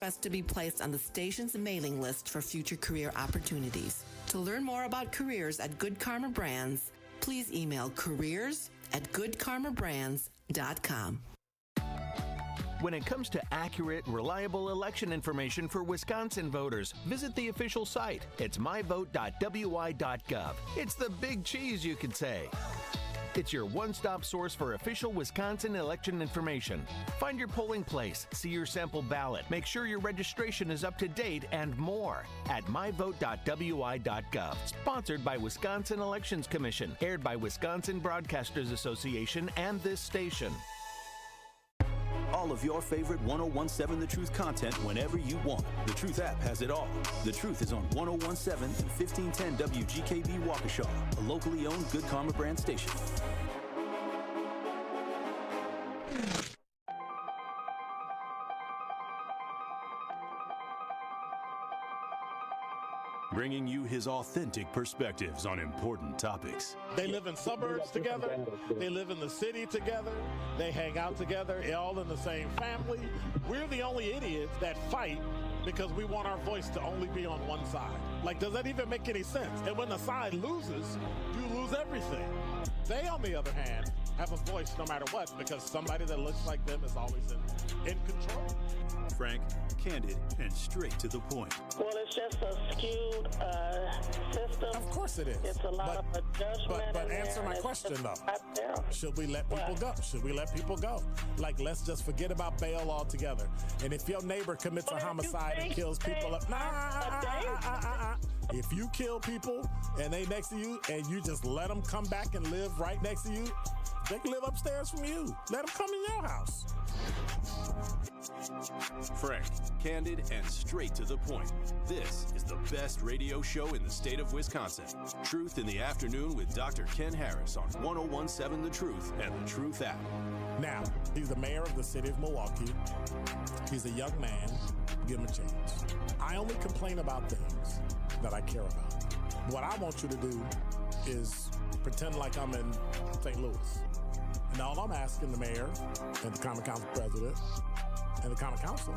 Best to be placed on the station's mailing list for future career opportunities. To learn more about careers at Good Karma Brands, please email careers@goodkarmabrands.com. When it comes to accurate, reliable election information for Wisconsin voters, visit the official site. It's myvote.wi.gov. It's the big cheese, you could say. It's your one-stop source for official Wisconsin election information. Find your polling place, see your sample ballot, make sure your registration is up to date, and more at myvote.wi.gov. Sponsored by Wisconsin Elections Commission, aired by Wisconsin Broadcasters Association and this station. All of your favorite 1017 The Truth content whenever you want. The Truth app has it all. The Truth is on 1017 and 1510 WGKB Waukesha, a locally owned Good Karma brand station. Bringing you his authentic perspectives on important topics. They live in suburbs together. They live in the city together. They hang out together, all in the same family. We're the only idiots that fight because we want our voice to only be on one side. Like, does that even make any sense? And when the side loses, you lose everything. They, on the other hand, have a voice no matter what because somebody that looks like them is always in control. Frank, candid, and straight to the point. Well, it's just a skewed system. Of course it is. It's a lot of judgment. But answer my question, though. Should we let people go? Should we let people go? Like, let's just forget about bail altogether. And if your neighbor commits a homicide and kills people up, if you kill people and they next to you and you just let them come back and live right next to you, they can live upstairs from you. Let them come in your house. Frank, candid, and straight to the point. This is the best radio show in the state of Wisconsin. Truth in the Afternoon with Dr. Ken Harris on 1017 The Truth and The Truth app. Now, he's the mayor of the city of Milwaukee. He's a young man. Give him a chance. I only complain about things that I care about. What I want you to do is pretend like I'm in St. Louis. And all I'm asking the mayor and the Common Council president and the Common Council,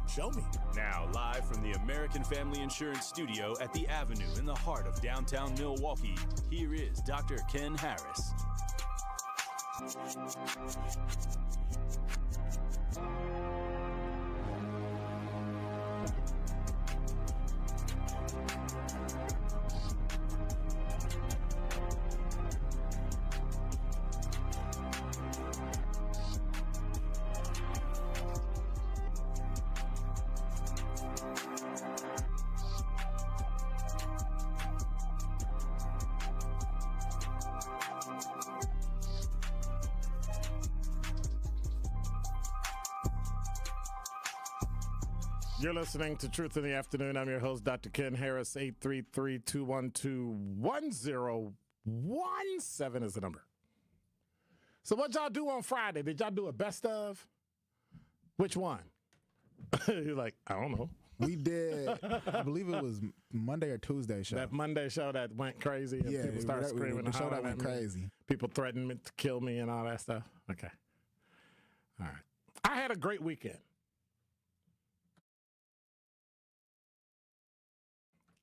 show me. Now, live from the American Family Insurance Studio at the Avenue in the heart of downtown Milwaukee, here is Dr. Ken Harris. You're listening to Truth in the Afternoon. I'm your host, Dr. Ken Harris. 833-212-1017 is the number. So what y'all do on Friday? Did y'all do a best of? Which one? You're like, I don't know. We did, I believe it was Monday or Tuesday show. That Monday show that went crazy and people started screaming. The show that went crazy. People threatened to kill me and all that stuff. Okay. All right. I had a great weekend.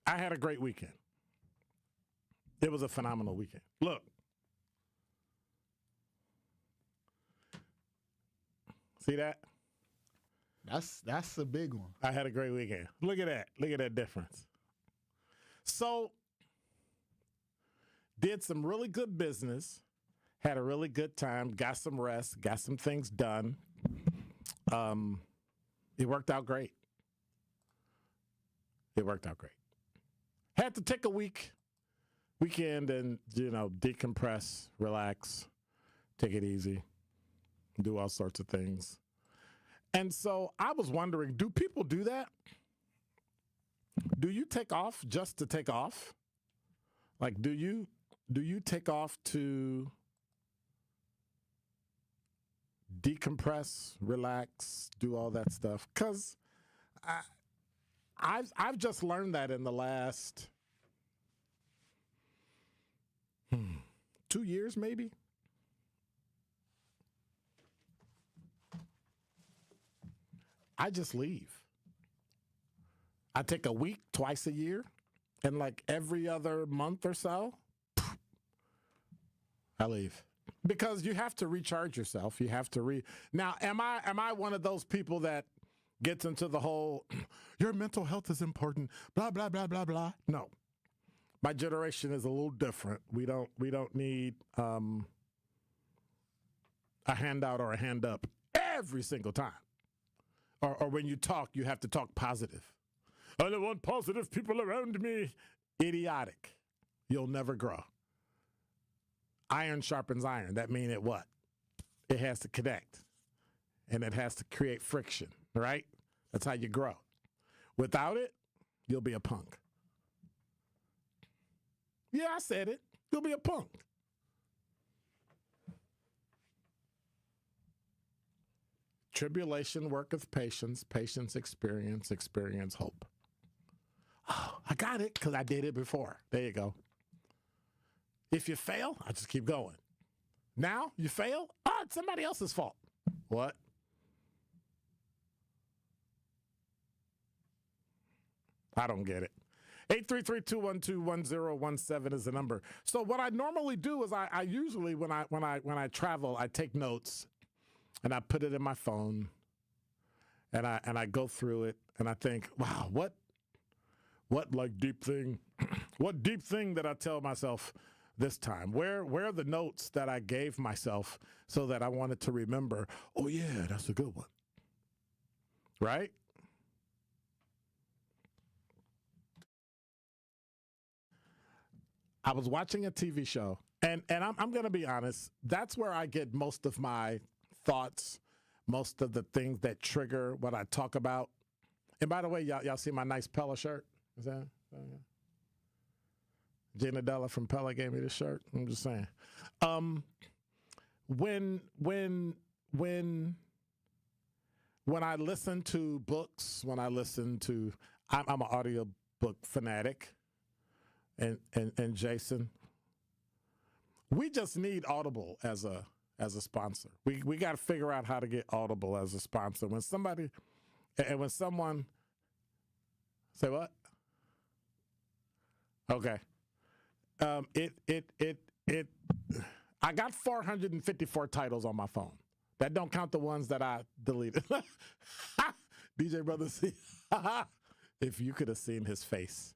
I had a great weekend. It was a phenomenal weekend. Look. See that? That's a big one. I had a great weekend. Look at that. Look at that difference. So, did some really good business, had a really good time, got some rest, got some things done. It worked out great. It worked out great. Had to take a weekend and, decompress, relax, take it easy, do all sorts of things. And so I was wondering, do people do that? Do you take off just to take off? Like, do you take off to decompress, relax, do all that stuff? Because I've just learned that in the last 2 years, maybe. I just leave. I take a week twice a year, and like every other month or so, I leave. Because you have to recharge yourself. You have to Now, am I one of those people that gets into the whole, your mental health is important, blah, blah, blah, blah, blah? No. My generation is a little different. We don't need a handout or a hand up every single time. Or when you talk, you have to talk positive. I don't want positive people around me. Idiotic. You'll never grow. Iron sharpens iron. That means it what? It has to connect. And it has to create friction, right? That's how you grow. Without it, you'll be a punk. Yeah, I said it. You'll be a punk. Tribulation worketh patience, patience experience, experience hope. Oh, I got it because I did it before. There you go. If you fail, I just keep going. Now you fail? Oh, it's somebody else's fault. What? I don't get it. 833-212-1017 is the number. So what I normally do is I usually when I travel, I take notes and I put it in my phone and I go through it and I think, wow, what like deep thing, what deep thing that I tell myself this time? Where are the notes that I gave myself so that I wanted to remember, oh yeah, that's a good one. Right? I was watching a TV show, and I'm going to be honest, that's where I get most of my thoughts, most of the things that trigger what I talk about. And by the way, y'all see my nice Pella shirt? Is that? Gina Della from Pella gave me this shirt. I'm just saying. When I listen to books, I'm an audiobook fanatic. And Jason, we just need Audible as a sponsor. We got to figure out how to get Audible as a sponsor. When someone say what? Okay. I got 454 titles on my phone. That don't count the ones that I deleted. DJ Brother C. If you could have seen his face.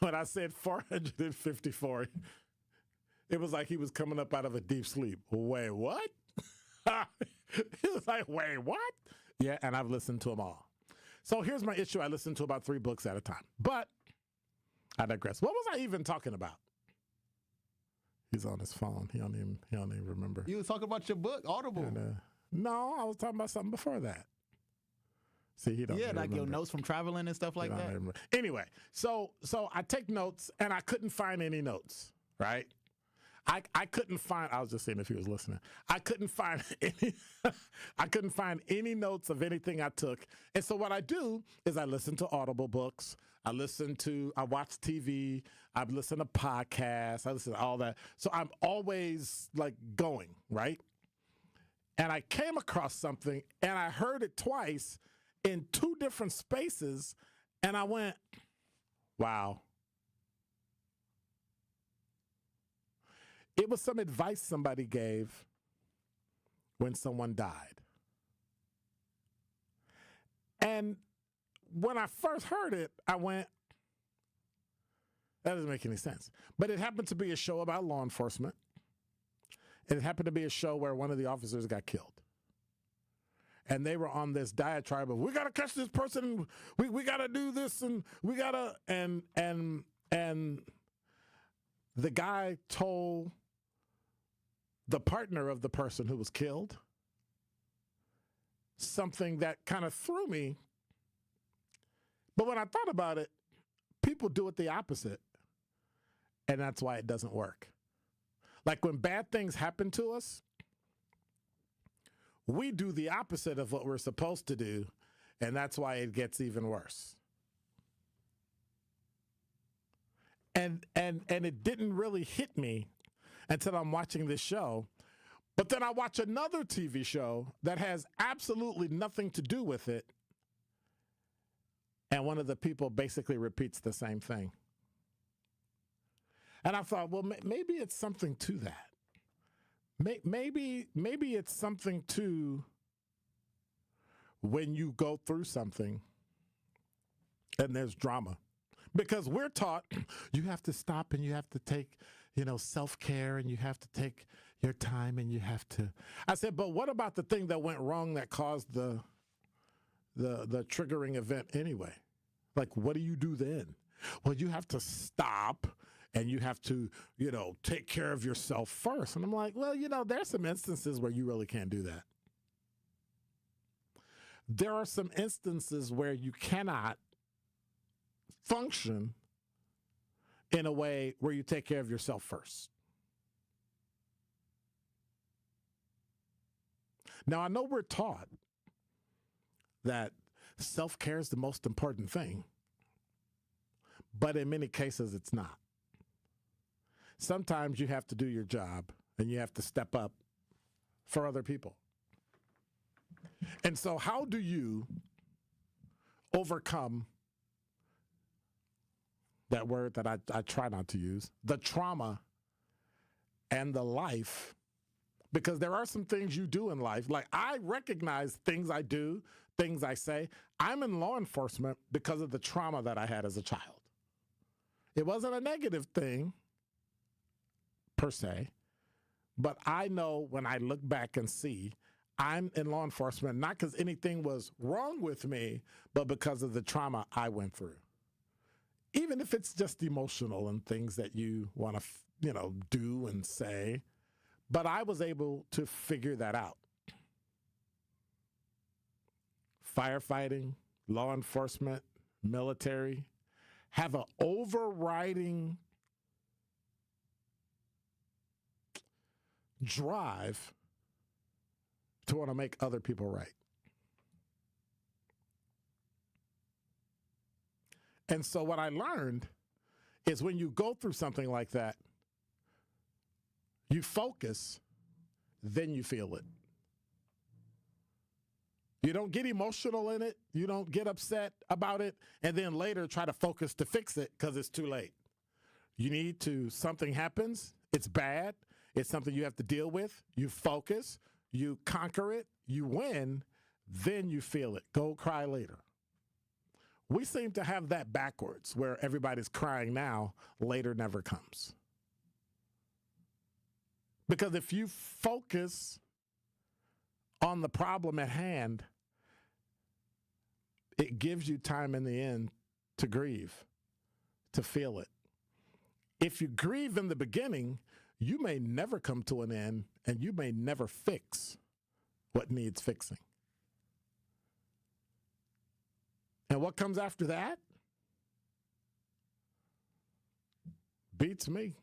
When I said 454, it was like he was coming up out of a deep sleep. Wait, what? He was like, wait, what? Yeah, and I've listened to them all. So here's my issue. I listen to about 3 books at a time. But I digress. What was I even talking about? He's on his phone. He don't even remember. You was talking about your book, Audible. And, no, I was talking about something before that. See, he don't like remember. your notes from traveling and stuff like that. Anyway, so I take notes and I couldn't find any notes, right? I couldn't find. I was just saying if he was listening. I couldn't find any notes of anything I took. And so what I do is I listen to Audible books. I watch TV. I listen to podcasts. I listen to all that. So I'm always like going, right? And I came across something and I heard it twice in 2 different spaces, and I went, wow. It was some advice somebody gave when someone died. And when I first heard it, I went, that doesn't make any sense. But it happened to be a show about law enforcement. It happened to be a show where one of the officers got killed. And they were on this diatribe of, we got to catch this person, we got to do this, and we got to, and the guy told the partner of the person who was killed something that kind of threw me. But when I thought about it, people do it the opposite. And that's why it doesn't work. Like when bad things happen to us, we do the opposite of what we're supposed to do, and that's why it gets even worse. And it didn't really hit me until I'm watching this show. But then I watch another TV show that has absolutely nothing to do with it, And one of the people basically repeats the same thing. And I thought, well, maybe it's something to that. Maybe it's something to when you go through something and there's drama. Because we're taught you have to stop and you have to take, self-care, and you have to take your time, and you have to. I said, but what about the thing that went wrong that caused the triggering event anyway? Like, what do you do then? Well, you have to stop and you have to, take care of yourself first. And I'm like, well, there's some instances where you really can't do that. There are some instances where you cannot function in a way where you take care of yourself first. Now, I know we're taught that self-care is the most important thing, but in many cases, it's not. Sometimes you have to do your job and you have to step up for other people. And so how do you overcome that word that I try not to use, the trauma and the life? Because there are some things you do in life. Like, I recognize things I do, things I say. I'm in law enforcement because of the trauma that I had as a child. It wasn't a negative thing, per se, but I know when I look back and see I'm in law enforcement, not because anything was wrong with me, but because of the trauma I went through. Even if it's just emotional and things that you want to, do and say, but I was able to figure that out. Firefighting, law enforcement, military have an overriding drive to want to make other people right. And so what I learned is when you go through something like that, you focus, then you feel it. You don't get emotional in it. You don't get upset about it, and then later try to focus to fix it because it's too late. You need to, something happens, it's bad, it's something you have to deal with. You focus, you conquer it, you win, then you feel it. Go cry later. We seem to have that backwards, where everybody's crying now, later never comes. Because if you focus on the problem at hand, it gives you time in the end to grieve, to feel it. If you grieve in the beginning, you may never come to an end, and you may never fix what needs fixing. And what comes after that beats me.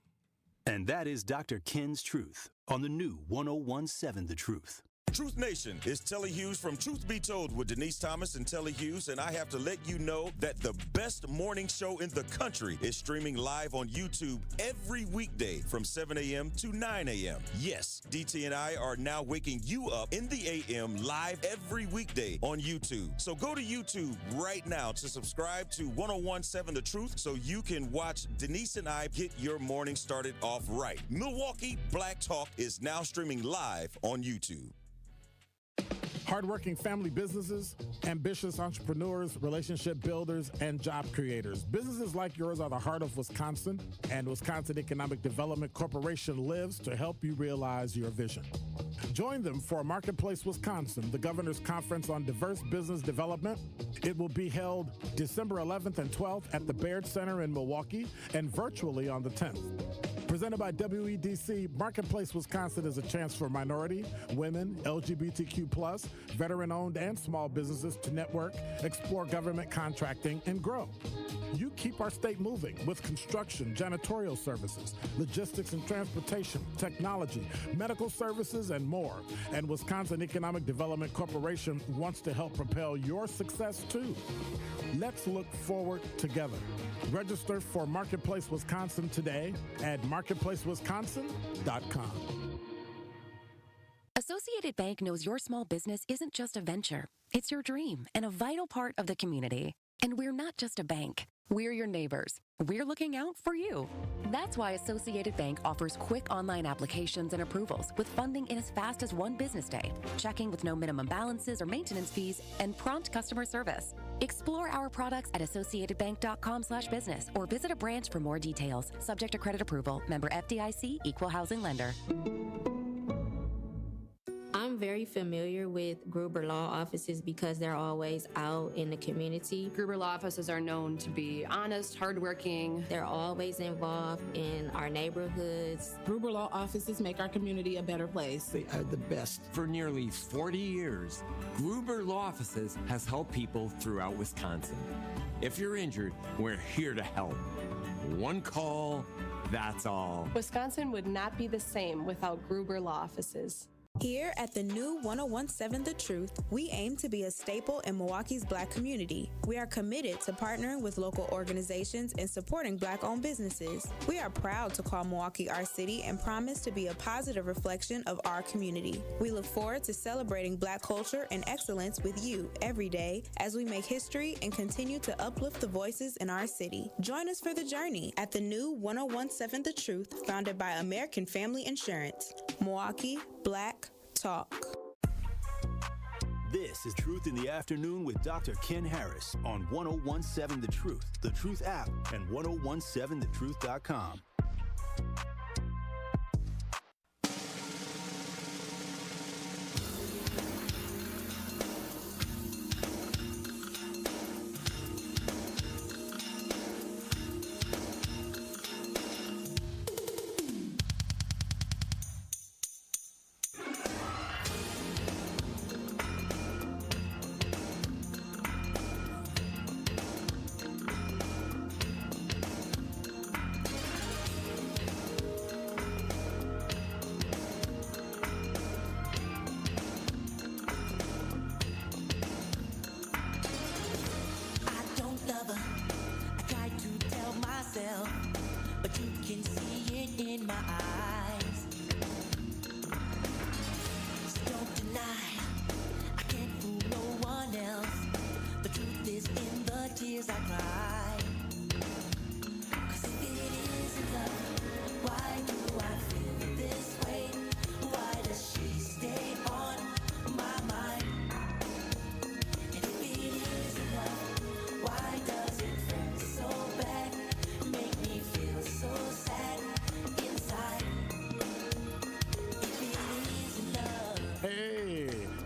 And that is Dr. Ken's Truth on the new 101.7 The Truth. Truth Nation, it's Telly Hughes from Truth Be Told with Denise Thomas and Telly Hughes, and I have to let you know that the best morning show in the country is streaming live on YouTube every weekday from 7 a.m. to 9 a.m. Yes, DT and I are now waking you up in the a.m. live every weekday on YouTube. So go to YouTube right now to subscribe to 101.7 The Truth so you can watch Denise and I get your morning started off right. Milwaukee Black Talk is now streaming live on YouTube. Hardworking family businesses, ambitious entrepreneurs, relationship builders, and job creators. Businesses like yours are the heart of Wisconsin, and Wisconsin Economic Development Corporation lives to help you realize your vision. Join them for Marketplace Wisconsin, the Governor's Conference on Diverse Business Development. It will be held December 11th and 12th at the Baird Center in Milwaukee and virtually on the 10th. Presented by WEDC, Marketplace Wisconsin is a chance for minority, women, LGBTQ+, veteran-owned and small businesses to network, explore government contracting, and grow. You keep our state moving with construction, janitorial services, logistics and transportation, technology, medical services, and more. And Wisconsin Economic Development Corporation wants to help propel your success too. Let's look forward together. Register for Marketplace Wisconsin today at marketplacewisconsin.com. Associated Bank knows your small business isn't just a venture. It's your dream and a vital part of the community. And we're not just a bank. We're your neighbors. We're looking out for you. That's why Associated Bank offers quick online applications and approvals with funding in as fast as one business day, checking with no minimum balances or maintenance fees, and prompt customer service. Explore our products at associatedbank.com/business or visit a branch for more details. Subject to credit approval. Member FDIC, Equal Housing Lender. I'm very familiar with Gruber Law offices because they're always out in the community. Gruber Law offices are known to be honest, hardworking. They're always involved in our neighborhoods. Gruber Law offices make our community a better place. They are the best. For nearly 40 years, Gruber Law offices has helped people throughout Wisconsin. If you're injured, we're here to help. One call, that's all. Wisconsin would not be the same without Gruber Law offices. Here at the new 1017 The Truth, we aim to be a staple in Milwaukee's Black community. We are committed to partnering with local organizations and supporting Black-owned businesses. We are proud to call Milwaukee our city and promise to be a positive reflection of our community. We look forward to celebrating Black culture and excellence with you every day as we make history and continue to uplift the voices in our city. Join us for the journey at the new 1017 The Truth, founded by American Family Insurance. Milwaukee, Black Talk. This is Truth in the Afternoon with Dr. Ken Harris on 1017 The Truth app, and 1017thetruth.com.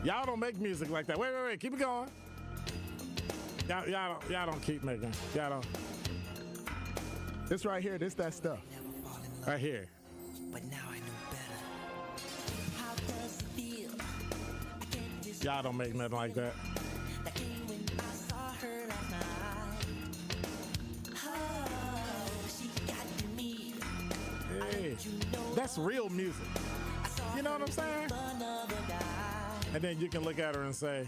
Y'all don't make music like that. Wait. Keep it going. Y'all don't keep making. Y'all don't. This right here, this that stuff. Right here. But now I know better. How does it feel? Y'all don't make nothing like that. Hey, that's real music. You know what I'm saying? And then you can look at her and say,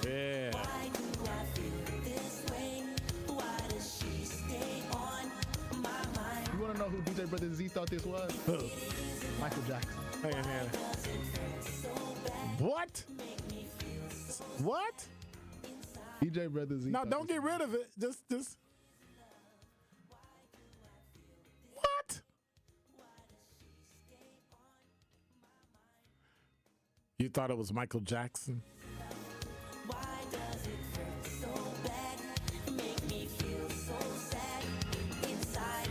yeah. You want to know who DJ Brother Z thought this was? Who? Michael Jackson. Hang on here. What? What? DJ Brother Z. No, don't get rid of it. Just. What? You thought it was Michael Jackson? Why does it hurt so bad? Make me feel so sad inside.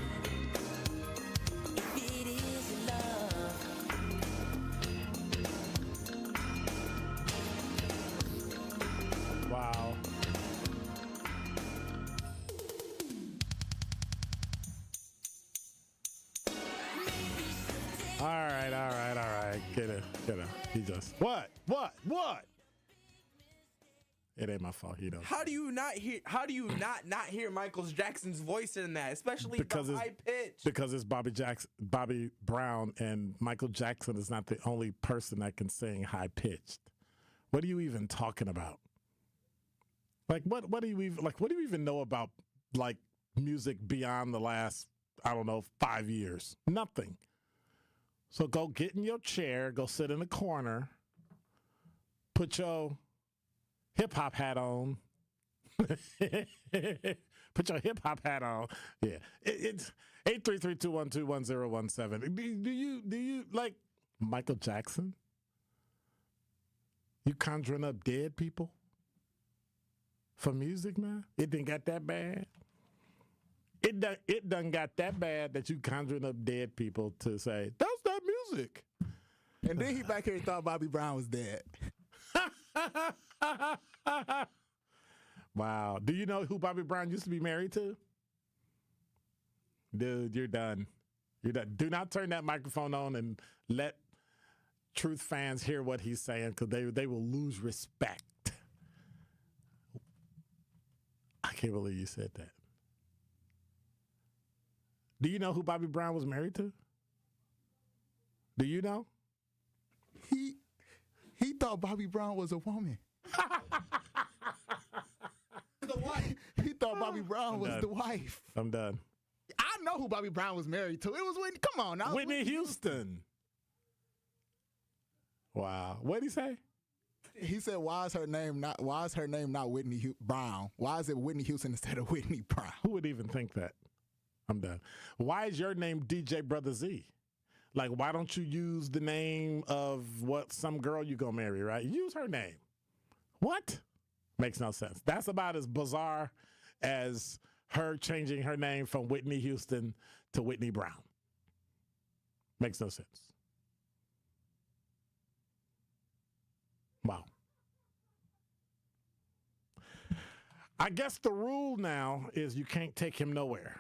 If it is love. Wow. All right. Get it. He just what? It ain't my fault. He knows. How do you not hear Michael Jackson's voice in that, especially the high pitch? Because it's Bobby Brown, and Michael Jackson is not the only person that can sing high pitched. What are you even talking about? Like what do you even know about like music beyond the last 5 years? Nothing. So go get in your chair, go sit in the corner, put your hip-hop hat on, Put your hip hop hat on. Yeah. It's 833-212-1017. Do you like Michael Jackson? You conjuring up dead people for music, man? It didn't got that bad. It done got that bad that you conjuring up dead people to say, that's that music. And then he back here thought Bobby Brown was dead. Wow. Do you know who Bobby Brown used to be married to? Dude, you're done. You're done. Do not turn that microphone on and let Truth fans hear what he's saying, because they will lose respect. I can't believe you said that. Do you know who Bobby Brown was married to? Do you know? He thought Bobby Brown was a woman. The wife. He thought Bobby Brown was the wife. I'm done. I know who Bobby Brown was married to. It was Whitney. Come on now. Whitney Houston. Wow. What did he say? He said, why is her name not Whitney Brown? Why is it Whitney Houston instead of Whitney Brown? Who would even think that? I'm done. Why is your name DJ Brother Z? Like, why don't you use the name of what some girl you gonna marry, right? Use her name. What? Makes no sense. That's about as bizarre as her changing her name from Whitney Houston to Whitney Brown. Makes no sense. Wow. I guess the rule now is you can't take him nowhere.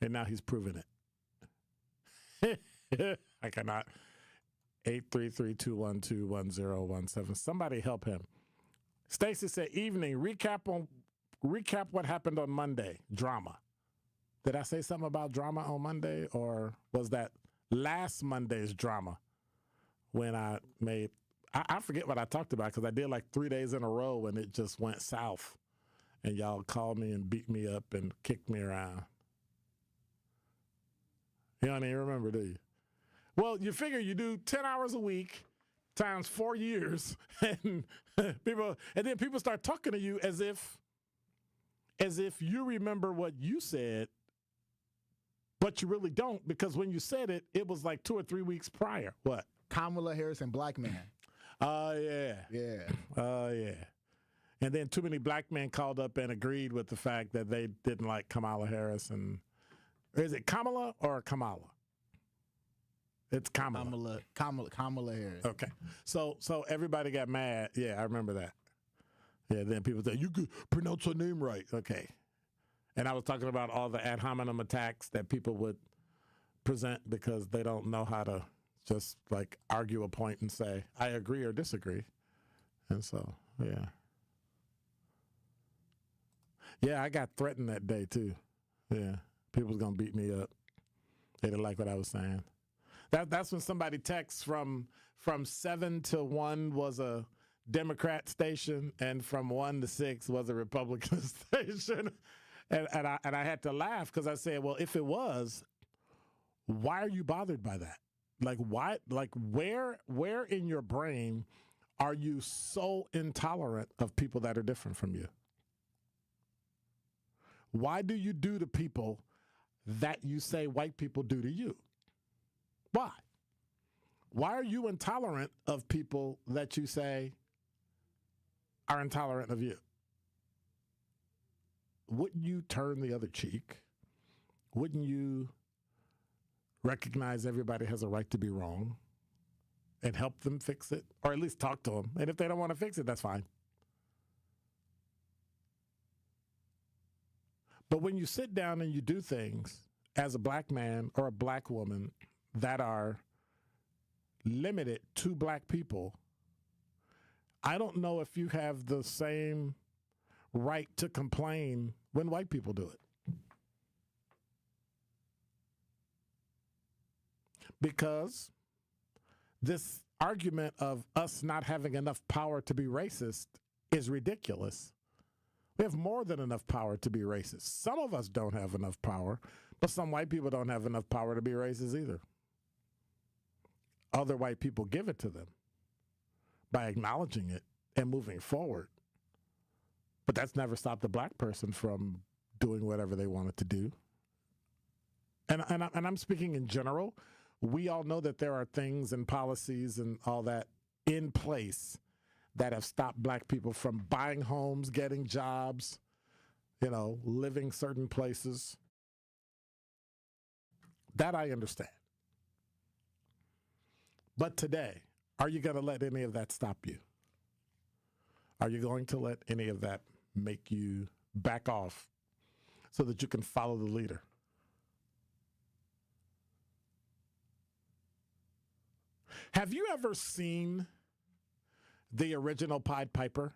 And now he's proven it. I cannot. 833-212-1017. Somebody help him. Stacy said, evening, recap what happened on Monday. Drama. Did I say something about drama on Monday, or was that last Monday's drama when I forget what I talked about, because I did like 3 days in a row and it just went south. And y'all called me and beat me up and kicked me around. You don't even remember, do you? Well, you figure you do 10 hours a week times 4 years, and then people start talking to you as if you remember what you said, but you really don't, because when you said it, it was like 2 or 3 weeks prior. What? Kamala Harris and black man. Oh, yeah. Yeah. Oh, yeah. And then too many black men called up and agreed with the fact that they didn't like Kamala Harris. And is it Kamala or Kamala? It's Kamala. Kamala Harris. Okay. So everybody got mad. Yeah, I remember that. Yeah, then people said, you could pronounce her name right. Okay. And I was talking about all the ad hominem attacks that people would present because they don't know how to just like argue a point and say, I agree or disagree. And so, yeah. Yeah, I got threatened that day too. Yeah. People was going to beat me up. They didn't like what I was saying. That's when somebody texts from 7 to 1 was a Democrat station, and from 1 to 6 was a Republican station. And I had to laugh because I said, well, if it was, why are you bothered by that? Like, why? Like, where in your brain are you so intolerant of people that are different from you? Why do you do to people that you say white people do to you? Why? Why are you intolerant of people that you say are intolerant of you? Wouldn't you turn the other cheek? Wouldn't you recognize everybody has a right to be wrong and help them fix it? Or at least talk to them. And if they don't want to fix it, that's fine. But when you sit down and you do things as a black man or a black woman that are limited to black people, I don't know if you have the same right to complain when white people do it. Because this argument of us not having enough power to be racist is ridiculous. We have more than enough power to be racist. Some of us don't have enough power, but some white people don't have enough power to be racist either. Other white people give it to them by acknowledging it and moving forward. But that's never stopped a black person from doing whatever they wanted to do. And I'm speaking in general. We all know that there are things and policies and all that in place that have stopped black people from buying homes, getting jobs, living certain places. That I understand. But today, are you going to let any of that stop you? Are you going to let any of that make you back off so that you can follow the leader? Have you ever seen the original Pied Piper?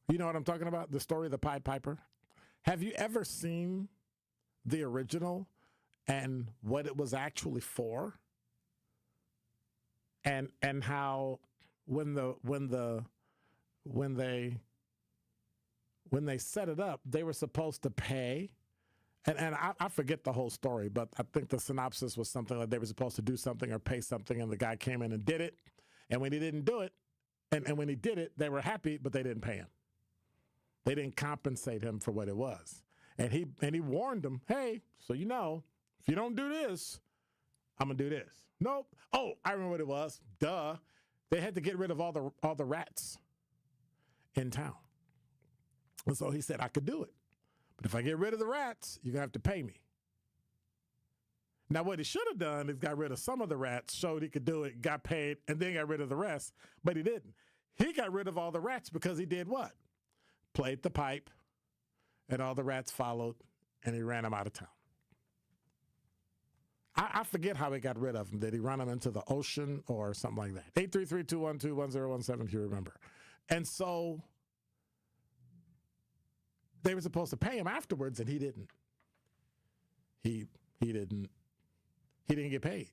You know what I'm talking about? The story of the Pied Piper? Have you ever seen the original and what it was actually for? And how when they set it up, they were supposed to pay. And I forget the whole story, but I think the synopsis was something like they were supposed to do something or pay something, and the guy came in and did it. And when he didn't do it, and when he did it, they were happy, but they didn't pay him. They didn't compensate him for what it was. And he warned them, hey, so if you don't do this, I'm going to do this. Nope. Oh, I remember what it was. Duh. They had to get rid of all the rats in town. And so he said, I could do it. But if I get rid of the rats, you're going to have to pay me. Now, what he should have done is got rid of some of the rats, showed he could do it, got paid, and then got rid of the rest. But he didn't. He got rid of all the rats because he did what? Played the pipe, and all the rats followed, and he ran them out of town. I forget how he got rid of them. Did he run them into the ocean or something like that? 833-212-1017 if you remember. And so they were supposed to pay him afterwards, and he didn't. He didn't get paid.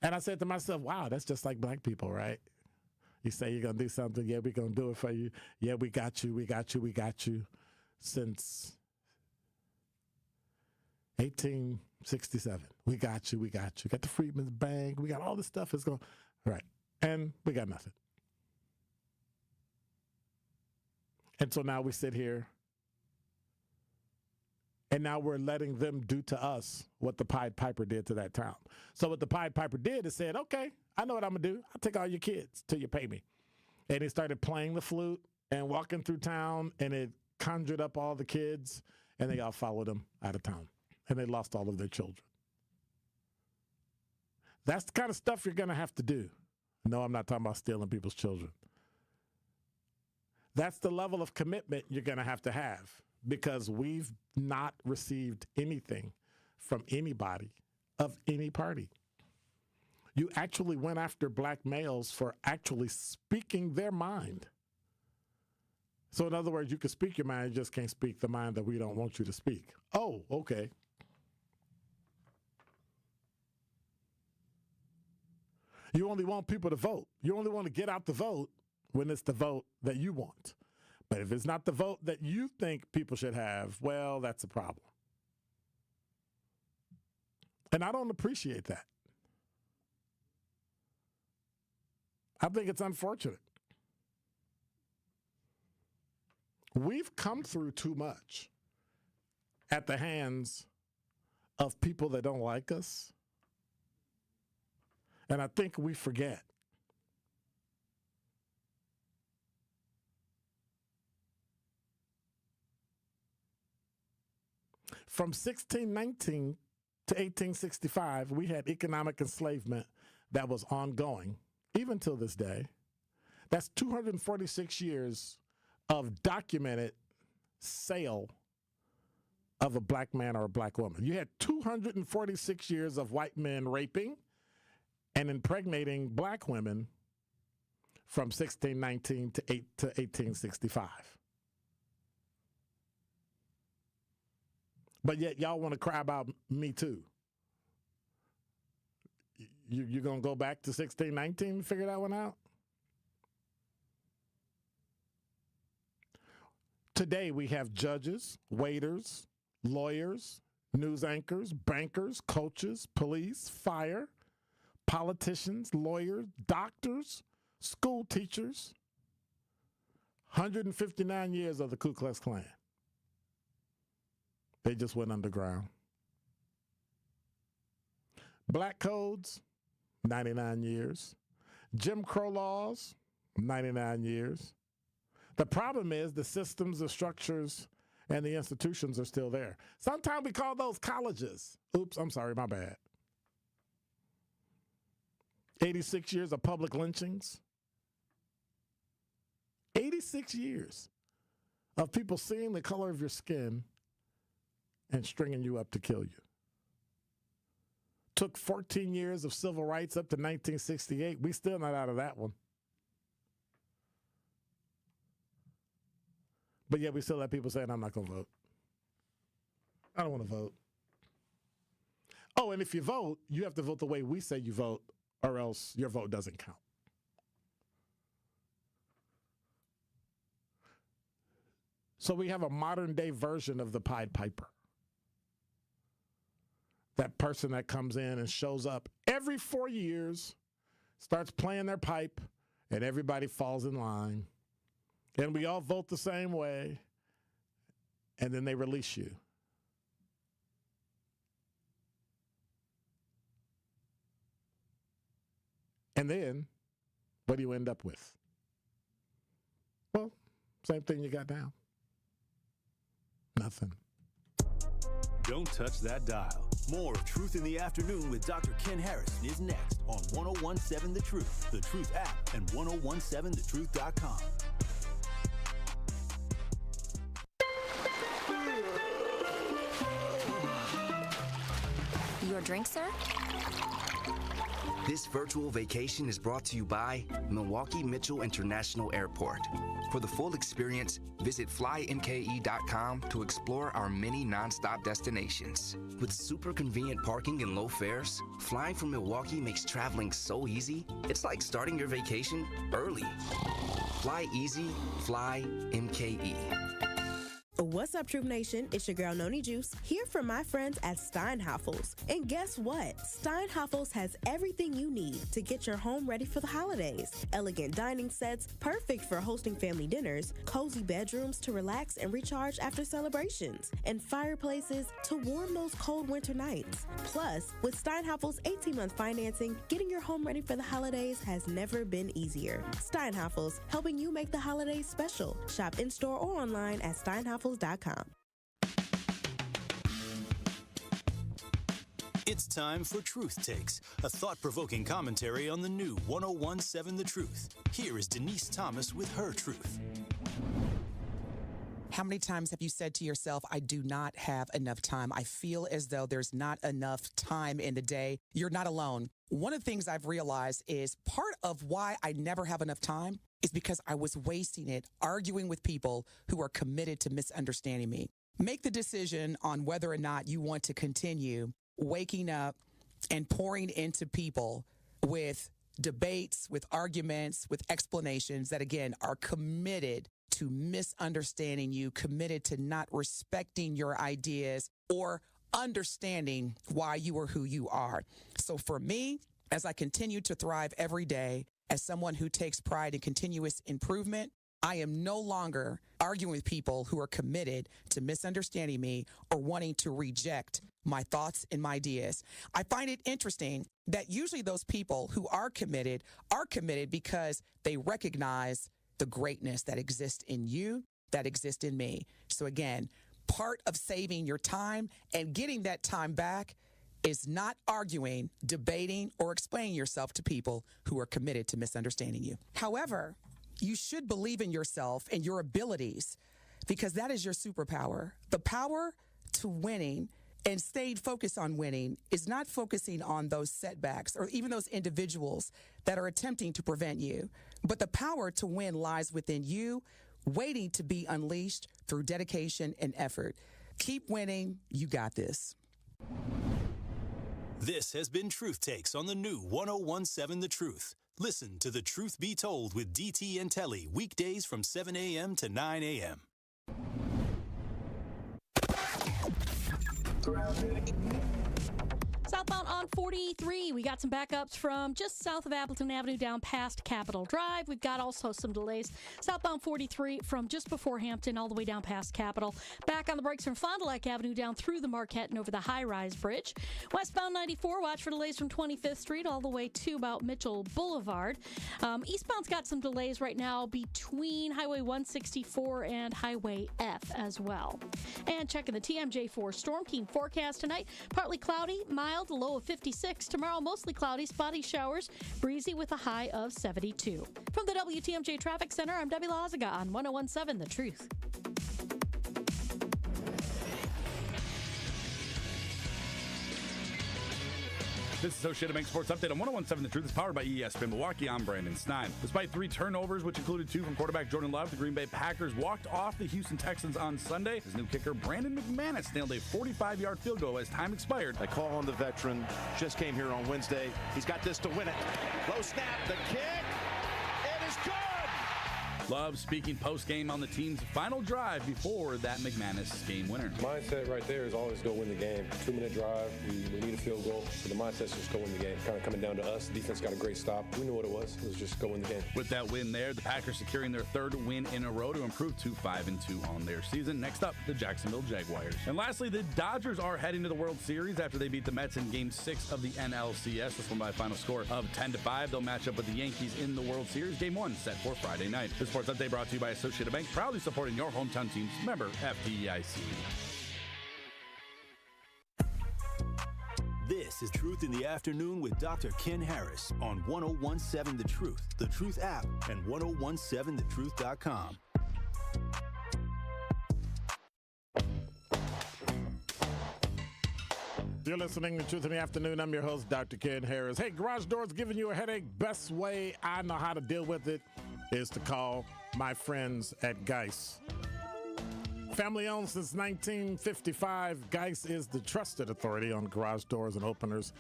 And I said to myself, wow, that's just like black people, right? You say you're going to do something. Yeah, we're going to do it for you. Yeah, we got you. Since 1867. We got you. Got the Freedmen's Bank. We got all this stuff. It's going, right. And we got nothing. And so now we sit here, and now we're letting them do to us what the Pied Piper did to that town. So what the Pied Piper did is said, okay, I know what I'm going to do. I'll take all your kids till you pay me. And he started playing the flute and walking through town, and it conjured up all the kids, and they all followed him out of town. And they lost all of their children. That's the kind of stuff you're going to have to do. No, I'm not talking about stealing people's children. That's the level of commitment you're going to have because we've not received anything from anybody of any party. You actually went after black males for actually speaking their mind. So in other words, you can speak your mind, you just can't speak the mind that we don't want you to speak. Oh, okay. You only want people to vote. You only want to get out the vote when it's the vote that you want. But if it's not the vote that you think people should have, well, that's a problem. And I don't appreciate that. I think it's unfortunate. We've come through too much at the hands of people that don't like us. And I think we forget. From 1619 to 1865, we had economic enslavement that was ongoing, even till this day. That's 246 years of documented sale of a black man or a black woman. You had 246 years of white men raping and impregnating black women from 1619 to 1865. But yet y'all want to cry about Me Too. You're going to go back to 1619 and figure that one out? Today we have judges, waiters, lawyers, news anchors, bankers, coaches, police, fire, politicians, lawyers, doctors, school teachers, 159 years of the Ku Klux Klan. They just went underground. Black codes, 99 years. Jim Crow laws, 99 years. The problem is the systems, the structures, and the institutions are still there. Sometimes we call those colleges. Oops, I'm sorry, my bad. 86 years of public lynchings. 86 years of people seeing the color of your skin and stringing you up to kill you. Took 14 years of civil rights up to 1968. We still not out of that one. But yet we still have people saying, I'm not going to vote. I don't want to vote. Oh, and if you vote, you have to vote the way we say you vote, or else your vote doesn't count. So we have a modern day version of the Pied Piper. That person that comes in and shows up every 4 years, starts playing their pipe, and everybody falls in line. And we all vote the same way, and then they release you. And then, what do you end up with? Well, same thing you got now. Nothing. Don't touch that dial. More of Truth in the Afternoon with Dr. Ken Harrison is next on 1017 The Truth, The Truth app, and 1017thetruth.com. Your drink, sir? This virtual vacation is brought to you by Milwaukee Mitchell International Airport. For the full experience, visit flymke.com to explore our many nonstop destinations. With super convenient parking and low fares, flying from Milwaukee makes traveling so easy, it's like starting your vacation early. Fly easy, fly MKE. What's up, Troop Nation? It's your girl, Noni Juice, here for my friends at Steinhafels. And guess what? Steinhafels has everything you need to get your home ready for the holidays. Elegant dining sets, perfect for hosting family dinners, cozy bedrooms to relax and recharge after celebrations, and fireplaces to warm those cold winter nights. Plus, with Steinhafels 18-month financing, getting your home ready for the holidays has never been easier. Steinhafels, helping you make the holidays special. Shop in-store or online at Steinhafels.com. It's time for Truth Takes, a thought-provoking commentary on the new 1017 The Truth. Here is Denise Thomas with her truth. How many times have you said to yourself, I do not have enough time? I feel as though there's not enough time in the day. You're not alone. One of the things I've realized is part of why I never have enough time is because I was wasting it arguing with people who are committed to misunderstanding me. Make the decision on whether or not you want to continue waking up and pouring into people with debates, with arguments, with explanations that, again, are committed to misunderstanding you, committed to not respecting your ideas or understanding why you are who you are. So for me, as I continue to thrive every day, as someone who takes pride in continuous improvement, I am no longer arguing with people who are committed to misunderstanding me or wanting to reject my thoughts and my ideas. I find it interesting that usually those people who are committed because they recognize the greatness that exists in you, that exists in me. So again, part of saving your time and getting that time back is not arguing, debating, or explaining yourself to people who are committed to misunderstanding you. However, you should believe in yourself and your abilities because that is your superpower. The power to winning and staying focused on winning is not focusing on those setbacks or even those individuals that are attempting to prevent you. But the power to win lies within you, waiting to be unleashed through dedication and effort. Keep winning. You got this. This has been Truth Takes on the new 1017 The Truth. Listen to The Truth Be Told with DT and Telly weekdays from 7 a.m. to 9 a.m. Southbound on 43, we got some backups from just south of Appleton Avenue down past Capitol Drive. We've got also some delays. Southbound 43 from just before Hampton all the way down past Capitol. Back on the brakes from Fond du Lac Avenue down through the Marquette and over the high-rise bridge. Westbound 94, watch for delays from 25th Street all the way to about Mitchell Boulevard. Eastbound's got some delays right now between Highway 164 and Highway F as well. And checking the TMJ4 Storm Team forecast tonight, partly cloudy, mild, low of 56. Tomorrow, mostly cloudy, spotty showers, breezy with a high of 72. From the WTMJ Traffic Center, I'm Debbie Lazaga on 101.7 The Truth. This is Associated Bank Sports Update on 101.7 The Truth is powered by ESPN Milwaukee. I'm Brandon Stein. Despite 3 turnovers, which included 2 from quarterback Jordan Love, the Green Bay Packers walked off the Houston Texans on Sunday. His new kicker, Brandon McManus, nailed a 45-yard field goal as time expired. They call on the veteran. Just came here on Wednesday. He's got this to win it. Low snap, the kick. It is good. Love speaking post-game on the team's final drive before that McManus game winner. Mindset right there is always go win the game. 2-minute drive, we need a field goal. So the mindset's just go win the game. Kind of coming down to us. The defense got a great stop. We knew what it was. It was just go win the game. With that win there, the Packers securing their 3rd win in a row to improve to 5-2 on their season. Next up, the Jacksonville Jaguars. And lastly, the Dodgers are heading to the World Series after they beat the Mets in Game 6 of the NLCS. This one by a final score of 10-5. They'll match up with the Yankees in the World Series. Game 1 set for Friday night. The Sports Update brought to you by Associated Bank, proudly supporting your hometown teams. Member FDIC. This is Truth in the Afternoon with Dr. Ken Harris on 101.7 The Truth, The Truth app, and 1017thetruth.com. You're listening to Truth in the Afternoon. I'm your host, Dr. Ken Harris. Hey, garage doors giving you a headache. Best way I know how to deal with it is to call my friends at Geis. Family owned since 1955, Geis is the trusted authority on garage doors and openers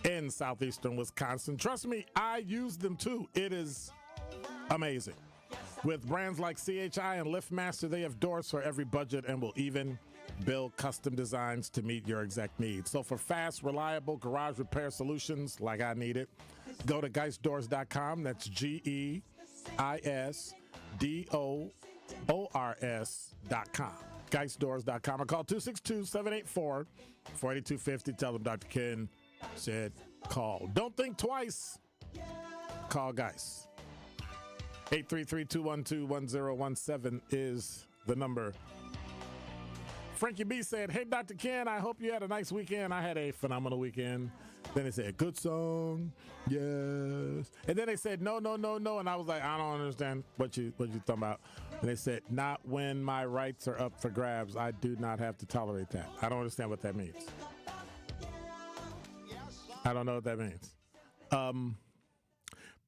in southeastern Wisconsin. Trust me, I use them too. It is amazing. With brands like CHI and LiftMaster, they have doors for every budget and will even build custom designs to meet your exact needs. So for fast, reliable garage repair solutions like I need it, go to GeisDoors.com. That's GeisDoors.com. GeisDoors.com. Or call 262-784-4250. Tell them Dr. Ken said call. Don't think twice. Call Geis. 833-212-1017 is the number. Frankie B said, hey, Dr. Ken, I hope you had a nice weekend. I had a phenomenal weekend. Then they said, good song. Yes. And then they said, no. And I was like, I don't understand what you talking about. And they said, not when my rights are up for grabs. I do not have to tolerate that. I don't understand what that means. I don't know what that means.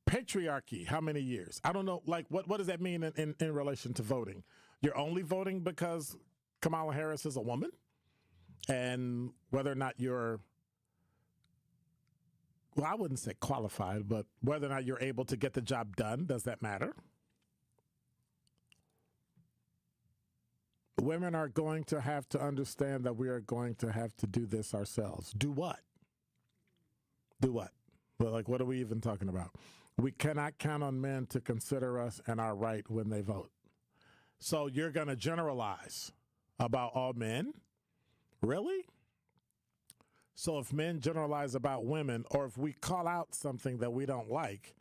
Patriarchy, how many years? I don't know. Like, what does that mean in relation to voting? You're only voting because Kamala Harris is a woman? And whether or not you're, well, I wouldn't say qualified, but whether or not you're able to get the job done, does that matter? Women are going to have to understand that we are going to have to do this ourselves. Do what? Do what? Well, like, what are we even talking about? We cannot count on men to consider us and our right when they vote. So you're going to generalize about all men? Really? So if men generalize about women, or if we call out something that we don't like,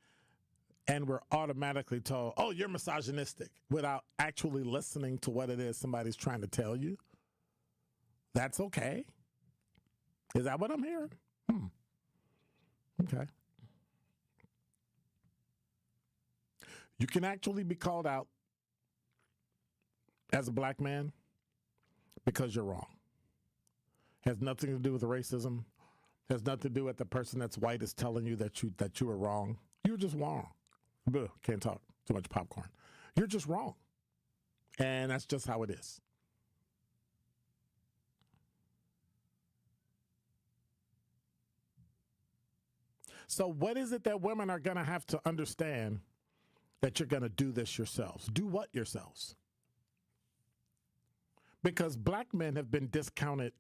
and we're automatically told, oh, you're misogynistic, without actually listening to what it is somebody's trying to tell you, that's okay? Is that what I'm hearing? Okay. You can actually be called out as a black man because you're wrong. Has nothing to do with racism. Has nothing to do with the person that's white is telling you that you are wrong. You're just wrong. Ugh, can't talk. Too much popcorn. You're just wrong. And that's just how it is. So what is it that women are going to have to understand that you're going to do this yourselves? Do what yourselves? Because black men have been discounted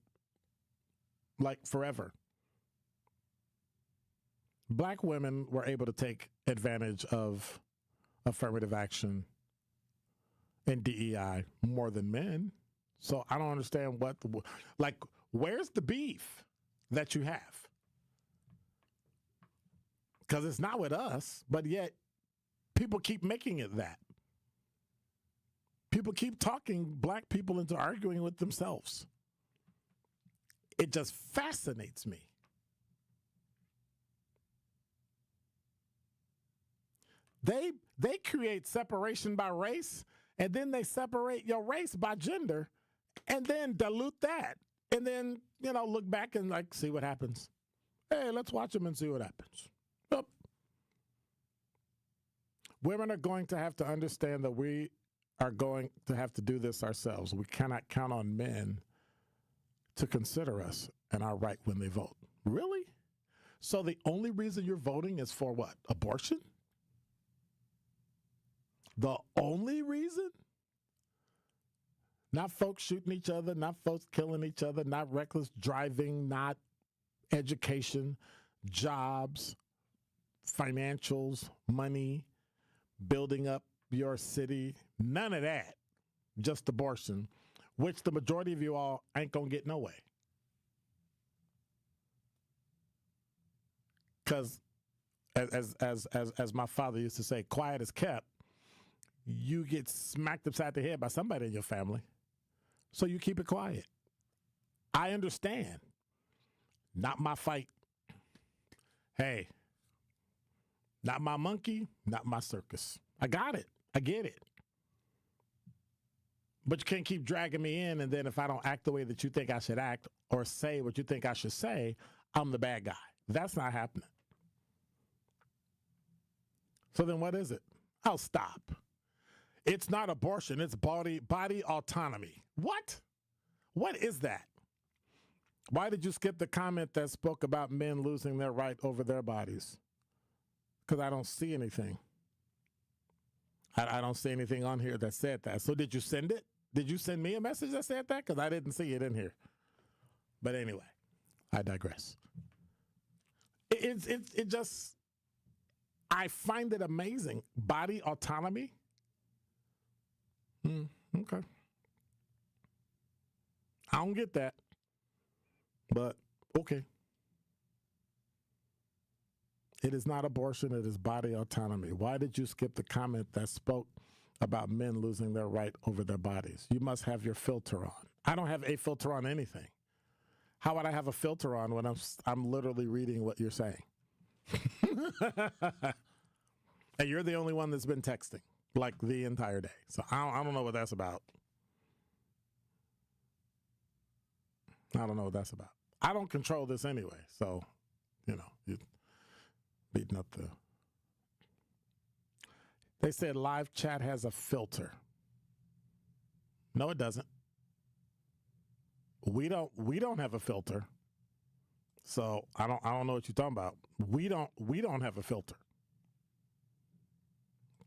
like forever. Black women were able to take advantage of affirmative action and DEI more than men. So I don't understand where's the beef that you have? Because it's not with us, but yet people keep making it that. People keep talking black people into arguing with themselves. It just fascinates me. They create separation by race, and then they separate your race by gender, and then dilute that, and then, look back and see what happens. Hey, let's watch them and see what happens. Yep. Women are going to have to understand that we are going to have to do this ourselves. We cannot count on men to consider us and our right when they vote. Really? So the only reason you're voting is for what? Abortion? The only reason? Not folks shooting each other, not folks killing each other, not reckless driving, not education, jobs, financials, money, building up your city, none of that. Just abortion, which the majority of you all ain't gonna get no way. Because as my father used to say, quiet is kept. You get smacked upside the head by somebody in your family. So you keep it quiet. I understand. Not my fight. Hey, not my monkey, not my circus. I got it. I get it. But you can't keep dragging me in, and then if I don't act the way that you think I should act or say what you think I should say, I'm the bad guy. That's not happening. So then what is it? I'll stop. It's not abortion. It's body autonomy. What? What is that? Why did you skip the comment that spoke about men losing their right over their bodies? Because I don't see anything. I don't see anything on here that said that. So did you send it? Did you send me a message that said that? Because I didn't see it in here. But anyway, I digress. It just, I find it amazing. Body autonomy? Okay. I don't get that. But okay. It is not abortion, it is body autonomy. Why did you skip the comment that spoke about men losing their right over their bodies? You must have your filter on. I don't have a filter on anything. How would I have a filter on when I'm literally reading what you're saying? And you're the only one that's been texting like the entire day. So I don't know what that's about. I don't know what that's about. I don't control this anyway. So, you're beating up the... They said live chat has a filter. No, it doesn't. We don't have a filter. So I don't know what you're talking about. We don't have a filter.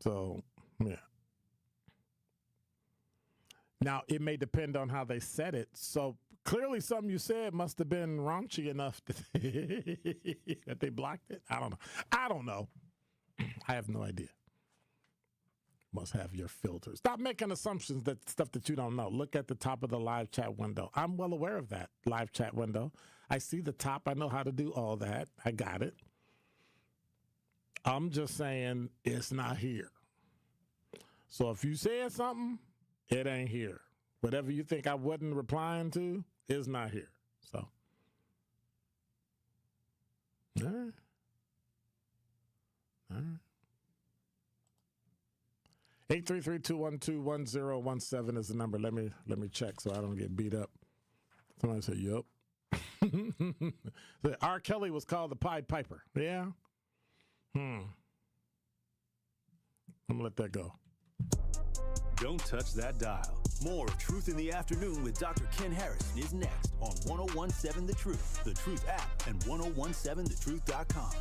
So, yeah. Now, it may depend on how they said it. So clearly something you said must have been raunchy enough that they blocked it. I don't know. I have no idea. Must have your filters. Stop making assumptions that stuff that you don't know. Look at the top of the live chat window. I'm well aware of that live chat window. I see the top. I know how to do all that. I got it. I'm just saying it's not here. So if you said something, it ain't here. Whatever you think I wasn't replying to is not here. So, all right. All right. 833-212-1017 is the number. Let me check so I don't get beat up. Somebody said, yup. R. Kelly was called the Pied Piper. Yeah? I'm going to let that go. Don't touch that dial. More of Truth in the Afternoon with Dr. Ken Harrison is next on 1017 The Truth, The Truth app, and 1017thetruth.com.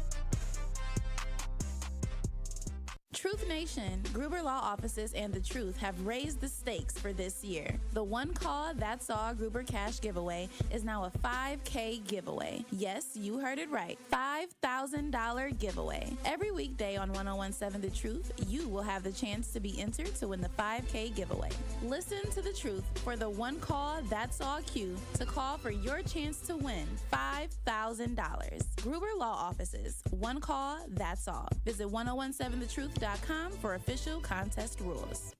Truth Nation, Gruber Law Offices and The Truth have raised the stakes for this year. The One Call That's All Gruber Cash giveaway is now a $5K giveaway. Yes, you heard it right. $5,000 giveaway. Every weekday on 1017 The Truth, you will have the chance to be entered to win the $5K giveaway. Listen to The Truth for the One Call That's All cue to call for your chance to win $5,000. Gruber Law Offices. One call, that's all. Visit 1017thetruth.com for official contest rules.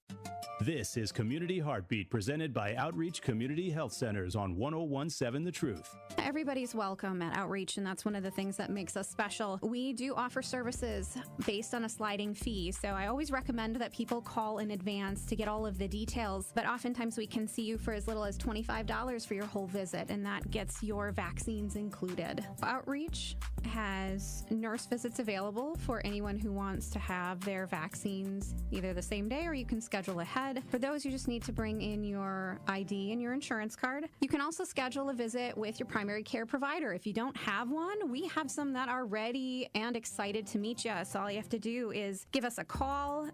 This is Community Heartbeat, presented by Outreach Community Health Centers on 1017 The Truth. Everybody's welcome at Outreach, and that's one of the things that makes us special. We do offer services based on a sliding fee, so I always recommend that people call in advance to get all of the details, but oftentimes we can see you for as little as $25 for your whole visit, and that gets your vaccines included. Outreach has nurse visits available for anyone who wants to have their vaccines either the same day or you can schedule ahead. For those, you just need to bring in your ID and your insurance card. You can also schedule a visit with your primary care provider. If you don't have one, we have some that are ready and excited to meet you. So all you have to do is give us a call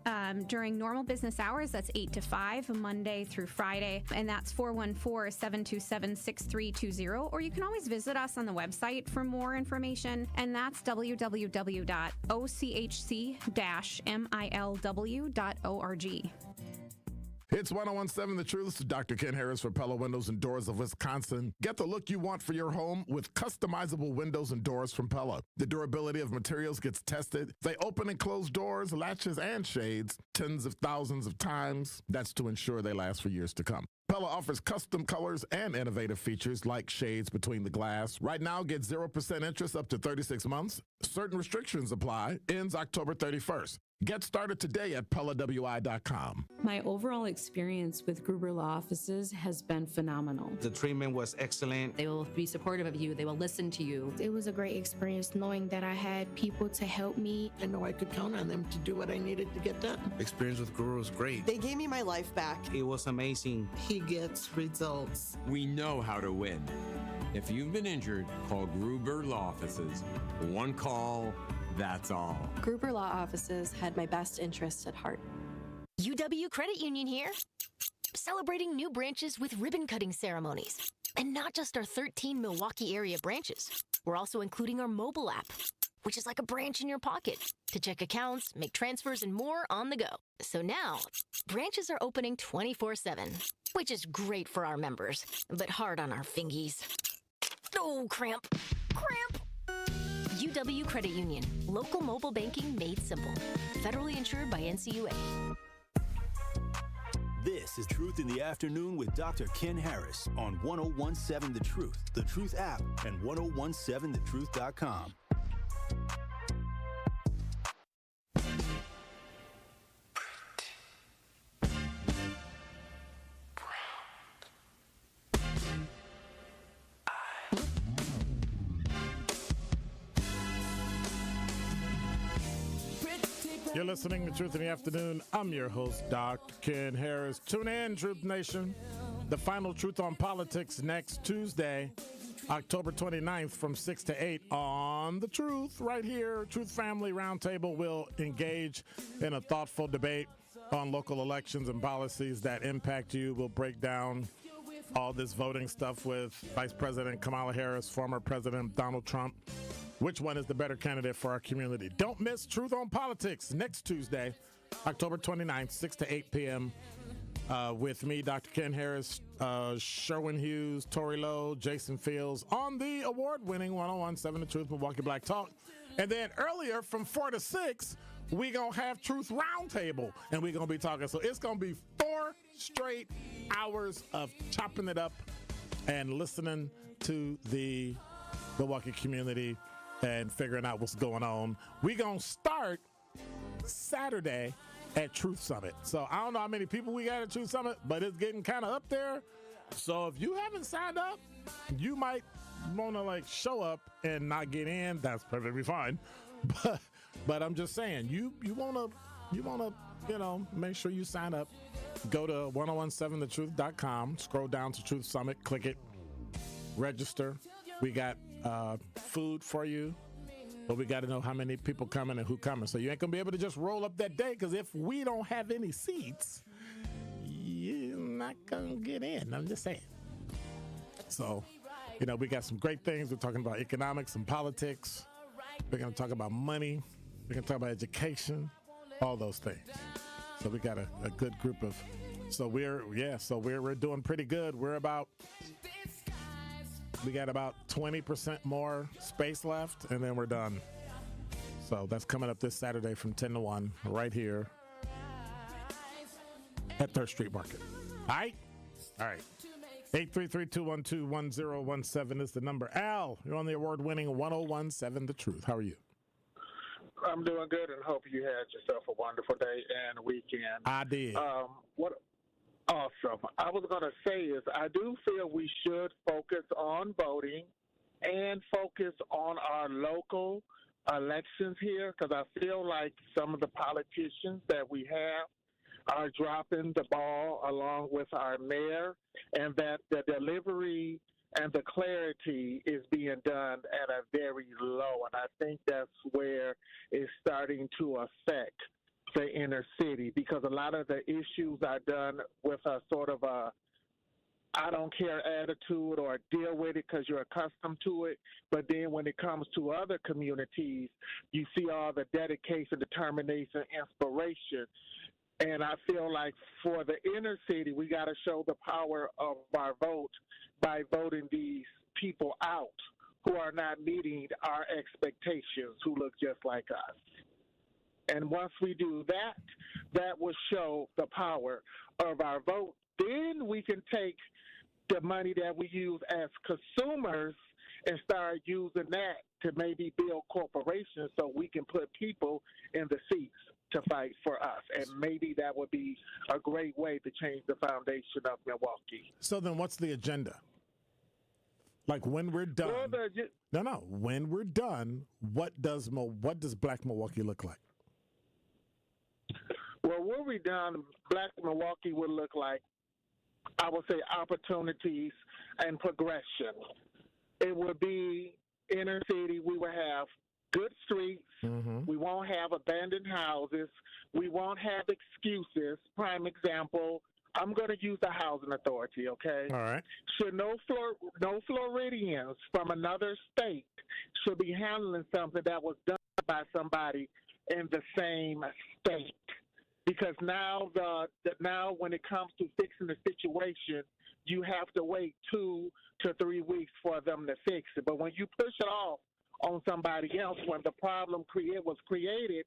during normal business hours. That's 8 to 5, Monday through Friday. And that's 414-727-6320. Or you can always visit us on the website for more information. And that's www.ochc-milw.org. It's 1017 The Truth. This is Dr. Ken Harris for Pella Windows and Doors of Wisconsin. Get the look you want for your home with customizable windows and doors from Pella. The durability of materials gets tested. They open and close doors, latches, and shades tens of thousands of times. That's to ensure they last for years to come. Pella offers custom colors and innovative features like shades between the glass. Right now, get 0% interest up to 36 months. Certain restrictions apply. Ends October 31st. Get started today at PellaWI.com. My overall experience with Gruber Law Offices has been phenomenal. The treatment was excellent. They will be supportive of you. They will listen to you. It was a great experience knowing that I had people to help me. I know I could count on them to do what I needed to get done. Experience with Gruber was great. They gave me my life back. It was amazing. He gets results. We know how to win. If you've been injured, call Gruber Law Offices. One call, that's all. Gruber Law Offices had my best interests at heart. UW Credit Union here. Celebrating new branches with ribbon cutting ceremonies. And not just our 13 Milwaukee area branches. We're also including our mobile app, which is like a branch in your pocket to check accounts, make transfers, and more on the go. So now, branches are opening 24/7, which is great for our members, but hard on our fingies. Oh, cramp. Cramp. UW Credit Union. Local mobile banking made simple. Federally insured by NCUA. This is Truth in the Afternoon with Dr. Ken Harris on 1017 The Truth, The Truth app, and 1017thetruth.com. You're listening to Truth in the Afternoon. I'm your host, Dr. Ken Harris. Tune in, Truth Nation. The final Truth on Politics next Tuesday, October 29th from 6 to 8 on The Truth. Right here, Truth Family Roundtable will engage in a thoughtful debate on local elections and policies that impact you. We'll break down all this voting stuff with Vice President Kamala Harris, former President Donald Trump. Which one is the better candidate for our community? Don't miss Truth on Politics next Tuesday, October 29th, 6 to 8 p.m. With me, Dr. Ken Harris, Sherwin Hughes, Tori Lowe, Jason Fields on the award-winning 1017 The Truth Milwaukee Black Talk. And then earlier from 4 to 6, we going to have Truth Roundtable, and we're going to be talking. So it's going to be 4 straight hours of chopping it up and listening to the Milwaukee community and figuring out what's going on. We're going to start Saturday at Truth Summit. So I don't know how many people we got at Truth Summit, but it's getting kind of up there. So if you haven't signed up, you might want to show up and not get in. That's perfectly fine. But I'm just saying, you want to make sure you sign up. Go to 1017thetruth.com, scroll down to Truth Summit, click it, register. We got food for you, But we got to know how many people coming and who coming. So you ain't going to be able to just roll up that day, because if we don't have any seats, you're not going to get in. I'm just saying. So, we got some great things. We're talking about economics and politics. We're going to talk about money. We're going to talk about education, all those things. So we got a good group of, we're doing pretty good. We got about 20% more space left, and then we're done. So that's coming up this Saturday from 10 to 1 right here at 3rd Street Market. All right. 833-212-1017 is the number. Al, you're on the award-winning 1017 The Truth. How are you? I'm doing good, and hope you had yourself a wonderful day and weekend. I did. Awesome. I was going to say is I do feel we should focus on voting and focus on our local elections here, because I feel like some of the politicians that we have are dropping the ball along with our mayor, and that the delivery and the clarity is being done at a very low. And I think that's where it's starting to affect the inner city, because a lot of the issues are done with a sort of a I don't care attitude, or deal with it because you're accustomed to it. But then when it comes to other communities, you see all the dedication, determination, inspiration. And I feel like for the inner city, we got to show the power of our vote by voting these people out who are not meeting our expectations, who look just like us. And once we do that, that will show the power of our vote. Then we can take the money that we use as consumers and start using that to maybe build corporations so we can put people in the seats to fight for us. And maybe that would be a great way to change the foundation of Milwaukee. So then what's the agenda? Like when we're done. When we're done, what does Black Milwaukee look like? Well, when we're done, Black Milwaukee would look like, I would say, opportunities and progression. It would be inner city. We would have good streets. Mm-hmm. We won't have abandoned houses. We won't have excuses. Prime example, I'm going to use the housing authority, okay? All right. Should no Floridians from another state should be handling something that was done by somebody in the same state. Because now when it comes to fixing the situation, you have to wait 2 to 3 weeks for them to fix it. But when you push it off on somebody else, when the problem was created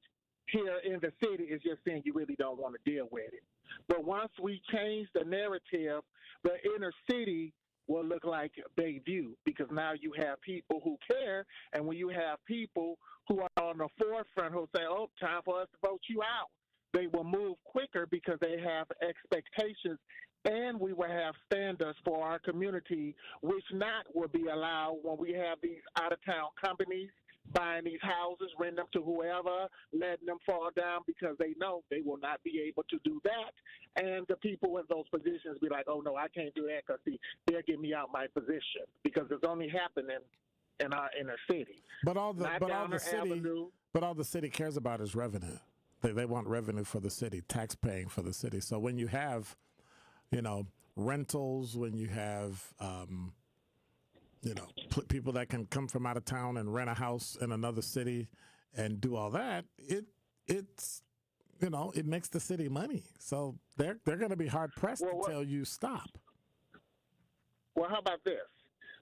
here in the city, it's just saying you really don't want to deal with it. But once we change the narrative, the inner city will look like Bayview, because now you have people who care, and when you have people who are on the forefront who say, oh, time for us to vote you out, they will move quicker because they have expectations, and we will have standards for our community, which not will be allowed when we have these out-of-town companies buying these houses, renting them to whoever, letting them fall down because they know they will not be able to do that. And the people in those positions be like, oh, no, I can't do that because they'll get me out my position, because it's only happening in our inner city. But all the city cares about is revenue. They want revenue for the city, tax paying for the city. So when you have, rentals, when you have, people that can come from out of town and rent a house in another city and do all that, it makes the city money. So they're going to be hard pressed to tell you stop. Well, how about this?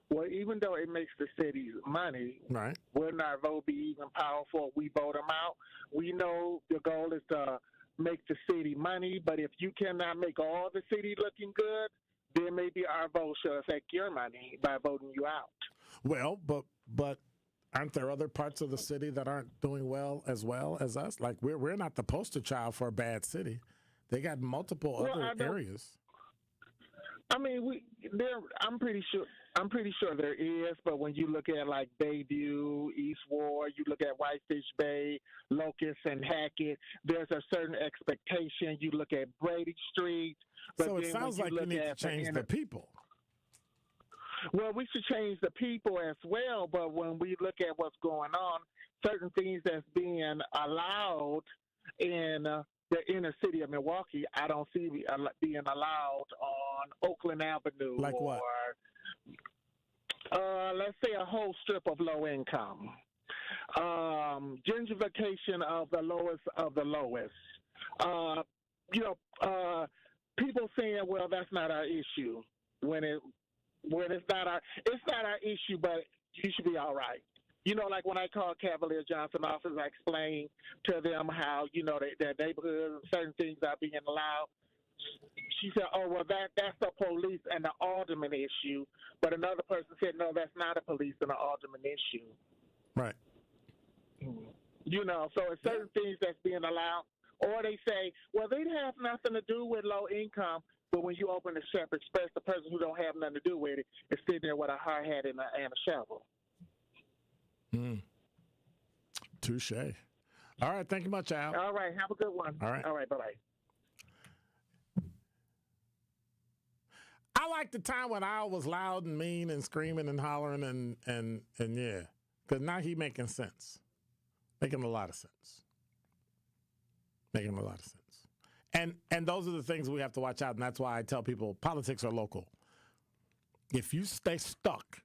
Well, even though it makes the city money, right? Wouldn't our vote be even powerful if we vote them out? We know the goal is to make the city money, but if you cannot make all the city looking good, then maybe our vote should affect your money by voting you out. Well, but aren't there other parts of the city that aren't doing well as us? Like we're not the poster child for a bad city. They got multiple other areas. I mean, I'm pretty sure there is, but when you look at like Bayview, East Ward, you look at Whitefish Bay, Locust, and Hackett, there's a certain expectation. You look at Brady Street. So it sounds like you need to change the people. Well, we should change the people as well, but when we look at what's going on, certain things that's being allowed in the inner city of Milwaukee, I don't see being allowed on Oakland Avenue. Like what? Or, let's say a whole strip of low income. Gentrification of the lowest of the lowest. People saying, well, that's not our issue. When it's not our issue, but you should be all right. Like when I called Cavalier Johnson office, I explained to them how, their neighborhoods and certain things are being allowed. She said, oh, well, that's the police and the alderman issue. But another person said, no, that's not a police and an alderman issue. Right. So it's certain things that's being allowed. Or they say, well, they have nothing to do with low income. But when you open the Chef Express, the person who don't have nothing to do with it is sitting there with a hard hat and a shovel. Touche. All right. Thank you much, Al. All right. Have a good one. All right. All right. Bye-bye. I like the time when Al was loud and mean and screaming and hollering and yeah. Because now he making sense. Making a lot of sense. Making a lot of sense. And those are the things we have to watch out. And that's why I tell people politics are local. If you stay stuck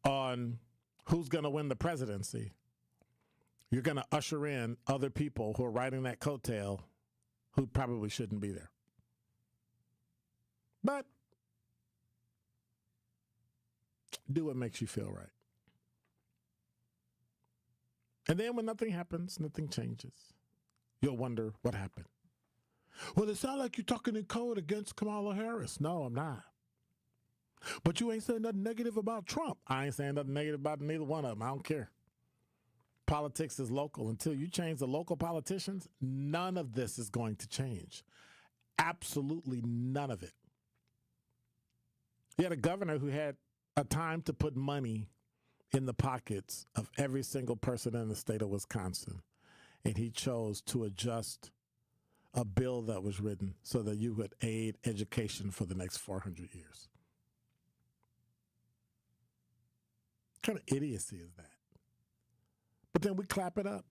on who's going to win the presidency, you're going to usher in other people who are riding that coattail who probably shouldn't be there. But do what makes you feel right. And then when nothing happens, nothing changes, you'll wonder what happened. Well, it sounds like you're talking in code against Kamala Harris. No, I'm not. But you ain't saying nothing negative about Trump. I ain't saying nothing negative about neither one of them. I don't care. Politics is local. Until you change the local politicians, none of this is going to change. Absolutely none of it. You had a governor who had a time to put money in the pockets of every single person in the state of Wisconsin, and he chose to adjust a bill that was written so that you would aid education for the next 400 years. What kind of idiocy is that? But then we clap it up.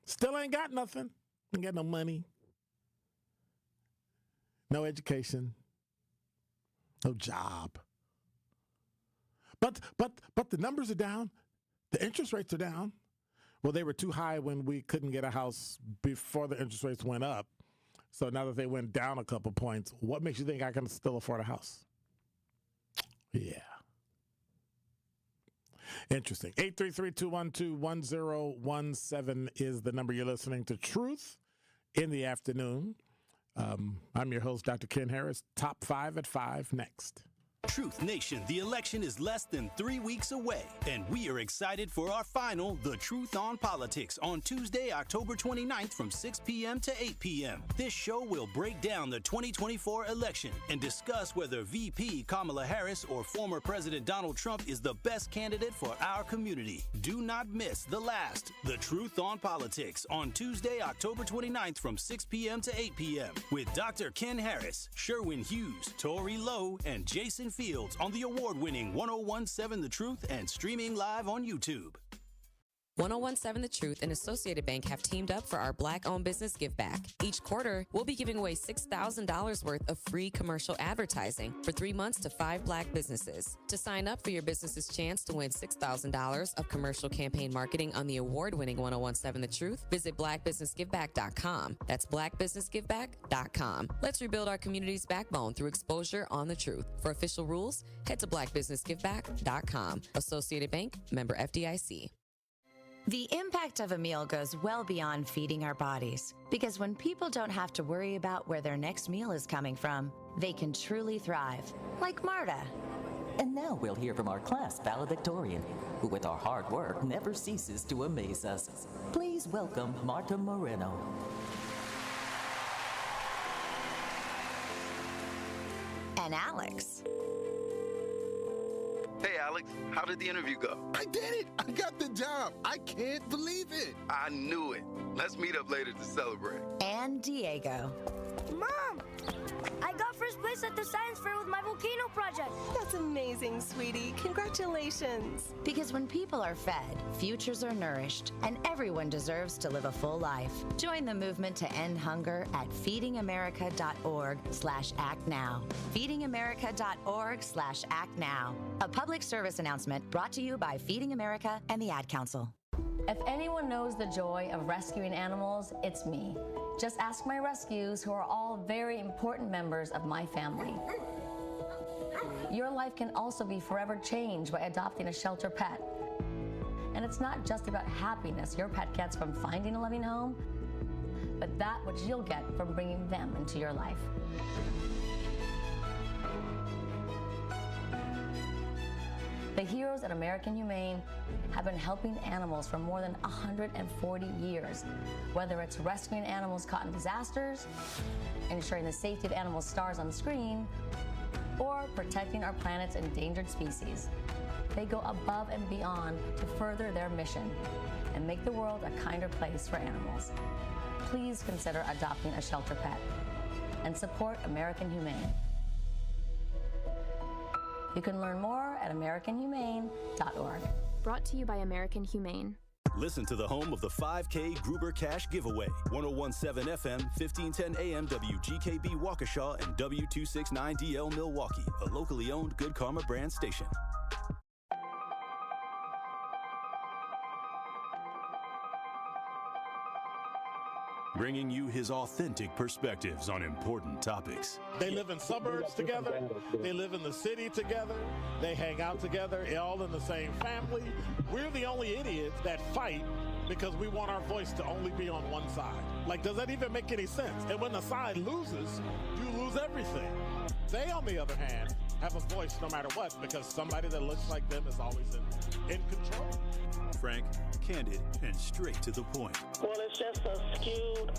Still ain't got nothing. Ain't got no money. No education. No job. But the numbers are down. The interest rates are down. Well, they were too high when we couldn't get a house before the interest rates went up. So now that they went down a couple points, what makes you think I can still afford a house? Yeah. Interesting. 833-212-1017 is the number. You're listening to Truth in the Afternoon. I'm your host, Dr. Ken Harris. Top 5 at 5 next. Truth Nation, the election is less than 3 weeks away, and we are excited for our final The Truth on Politics on Tuesday, October 29th from 6 p.m. to 8 p.m. This show will break down the 2024 election and discuss whether VP Kamala Harris or former President Donald Trump is the best candidate for our community. Do not miss the last The Truth on Politics on Tuesday, October 29th from 6 p.m. to 8 p.m. with Dr. Ken Harris, Sherwin Hughes, Tori Lowe, and Jason Fields on the award-winning 1017 The Truth and streaming live on YouTube. 1017 The Truth and Associated Bank have teamed up for our Black-owned business give back. Each quarter, we'll be giving away $6,000 worth of free commercial advertising for 3 months to 5 Black businesses. To sign up for your business's chance to win $6,000 of commercial campaign marketing on the award-winning 1017 The Truth, visit blackbusinessgiveback.com. That's blackbusinessgiveback.com. Let's rebuild our community's backbone through exposure on the truth. For official rules, head to blackbusinessgiveback.com. Associated Bank, member FDIC. The impact of a meal goes well beyond feeding our bodies, because when people don't have to worry about where their next meal is coming from, they can truly thrive, like Marta. And now we'll hear from our class valedictorian, who with our hard work never ceases to amaze us. Please welcome Marta Moreno. And Alex. Hey, Alex, how did the interview go? I did it! I got the job! I can't believe it! I knew it. Let's meet up later to celebrate. And Diego. Mom! I got first place at the science fair with my volcano project. That's amazing, sweetie. Congratulations. Because when people are fed, futures are nourished, and everyone deserves to live a full life. Join the movement to end hunger at feedingamerica.org/actnow. feedingamerica.org/actnow. A public service announcement brought to you by Feeding America and the Ad Council. If anyone knows the joy of rescuing animals, it's me. Just ask my rescues, who are all very important members of my family. Your life can also be forever changed by adopting a shelter pet. And it's not just about happiness your pet gets from finding a loving home, but that which you'll get from bringing them into your life. The heroes at American Humane have been helping animals for more than 140 years, whether it's rescuing animals caught in disasters, ensuring the safety of animal stars on screen, or protecting our planet's endangered species. They go above and beyond to further their mission and make the world a kinder place for animals. Please consider adopting a shelter pet and support American Humane. You can learn more at AmericanHumane.org. Brought to you by American Humane. Listen to the home of the 5K Gruber Cash Giveaway. 1017 FM, 1510 AM, WGKB Waukesha, and W269DL Milwaukee, a locally owned Good Karma brand station. Bringing you his authentic perspectives on important topics. They live in suburbs together. They live in the city together. They hang out together, all in the same family. We're the only idiots that fight because we want our voice to only be on one side. Like, does that even make any sense? And when the side loses, you lose everything. They, on the other hand, have a voice no matter what, because somebody that looks like them is always in control. Frank, candid, and straight to the point. Well, it's just a skewed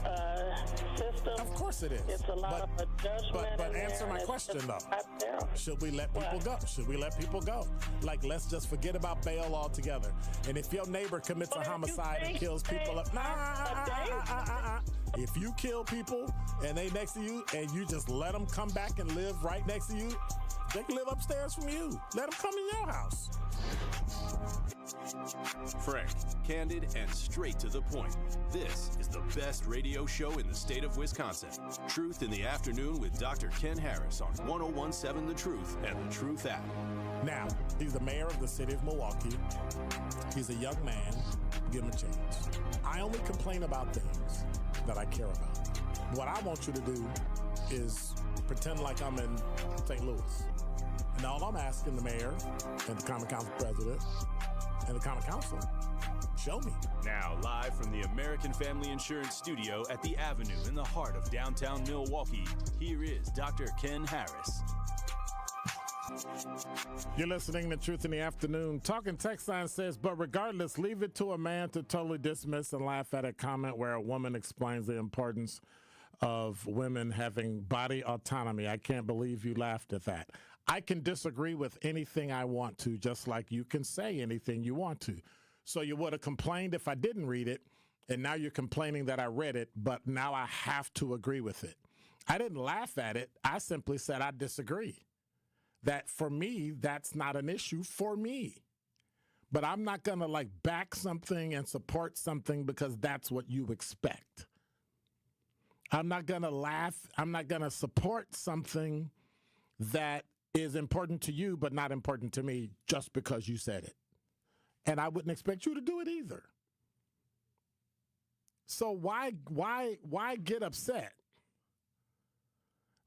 system. Of course it is. It's a lot of judgment. But answer my question, though. Should we let people go? Should we let people go? Like, let's just forget about bail altogether. And if your neighbor commits a homicide and kills people up, if you kill people and they next to you and you just let them come back and live right next to you, they can live upstairs from you. Let them come in your house. Frank, candid, and straight to the point. This is the best radio show in the state of Wisconsin. Truth in the Afternoon with Dr. Ken Harris on 1017 The Truth and The Truth app. Now, he's the mayor of the city of Milwaukee. He's a young man. Give him a chance. I only complain about things that I care about. What I want you to do is pretend like I'm in St. Louis. And all I'm asking the mayor and the Common Council president and the Common Council, show me. Now, live from the American Family Insurance Studio at the Avenue in the heart of downtown Milwaukee, here is Dr. Ken Harris. You're listening to Truth in the Afternoon. Talking text line says, but regardless, leave it to a man to totally dismiss and laugh at a comment where a woman explains the importance of women having body autonomy. I can't believe you laughed at that. I can disagree with anything I want to, just like you can say anything you want to. So you would have complained if I didn't read it, and now you're complaining that I read it, but now I have to agree with it. I didn't laugh at it. I simply said I disagree. That for me, that's not an issue for me. But I'm not going to back something and support something because that's what you expect. I'm not going to laugh. I'm not going to support something that is important to you but not important to me just because you said it. And I wouldn't expect you to do it either. So why get upset?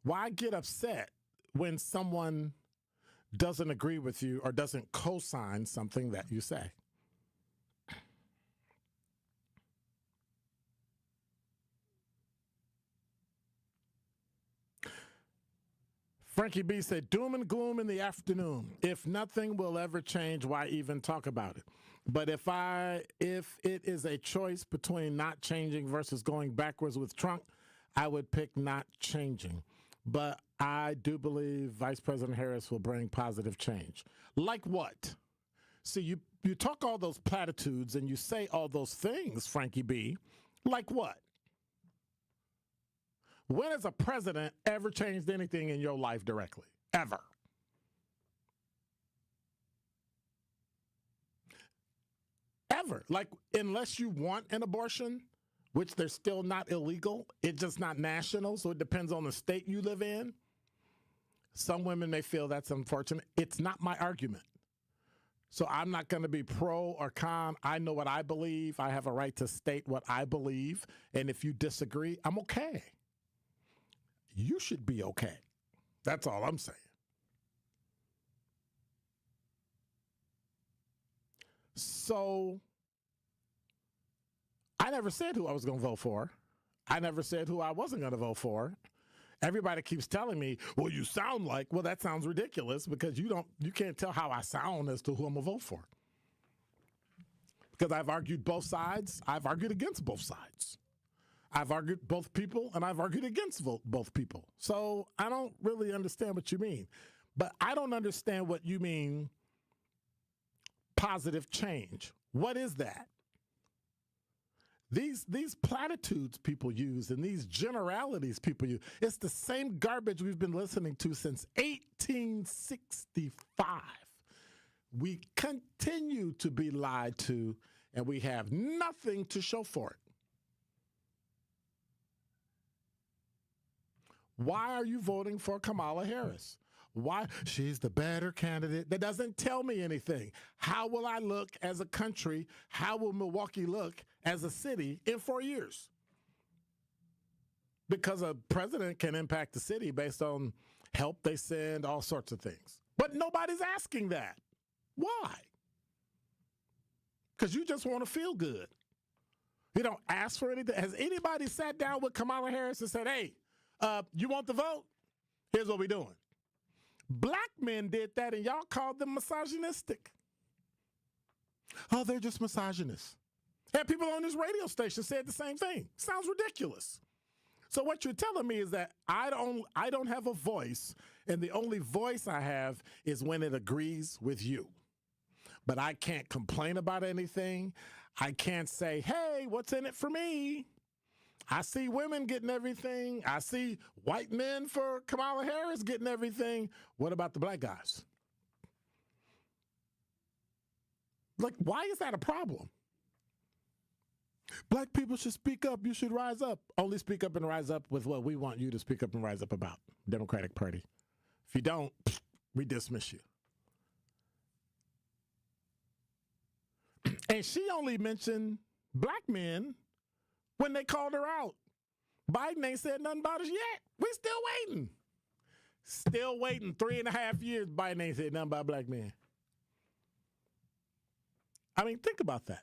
Why get upset when someone doesn't agree with you or doesn't co-sign something that you say? Frankie B said, doom and gloom in the afternoon. If nothing will ever change, why even talk about it? But if it is a choice between not changing versus going backwards with Trump, I would pick not changing. But I do believe Vice President Harris will bring positive change. Like what? See, you talk all those platitudes and you say all those things, Frankie B. Like what? When has a president ever changed anything in your life directly? Ever? Never. Like, unless you want an abortion, which they're still not illegal, it's just not national, so it depends on the state you live in. Some women may feel that's unfortunate. It's not my argument. So I'm not going to be pro or con. I know what I believe. I have a right to state what I believe. And if you disagree, I'm okay. You should be okay. That's all I'm saying. So I never said who I was going to vote for. I never said who I wasn't going to vote for. Everybody keeps telling me, well, you sound like, well, that sounds ridiculous because you can't tell how I sound as to who I'm going to vote for. Because I've argued both sides. I've argued against both sides. I've argued both people, and I've argued against both people. So I don't really understand what you mean. But I don't understand what you mean positive change. What is that? These platitudes people use and these generalities people use, it's the same garbage we've been listening to since 1865. We continue to be lied to, and we have nothing to show for it. Why are you voting for Kamala Harris? Why? She's the better candidate. That doesn't tell me anything. How will I look as a country? How will Milwaukee look as a city in 4 years? Because a president can impact the city based on help they send, all sorts of things. But nobody's asking that. Why? Because you just want to feel good. You don't ask for anything. Has anybody sat down with Kamala Harris and said, hey, you want the vote? Here's what we're doing. Black men did that, and y'all called them misogynistic. Oh, they're just misogynists. And people on this radio station said the same thing. Sounds ridiculous. So what you're telling me is that I don't have a voice, and the only voice I have is when it agrees with you. But I can't complain about anything. I can't say, hey, what's in it for me? I see women getting everything. I see white men for Kamala Harris getting everything. What about the black guys? Like, why is that a problem? Black people should speak up. You should rise up. Only speak up and rise up with what we want you to speak up and rise up about. Democratic Party. If you don't, we dismiss you. And she only mentioned black men when they called her out. Biden ain't said nothing about us yet. We still waiting. Still waiting. 3.5 years, Biden ain't said nothing about black men. I mean, think about that.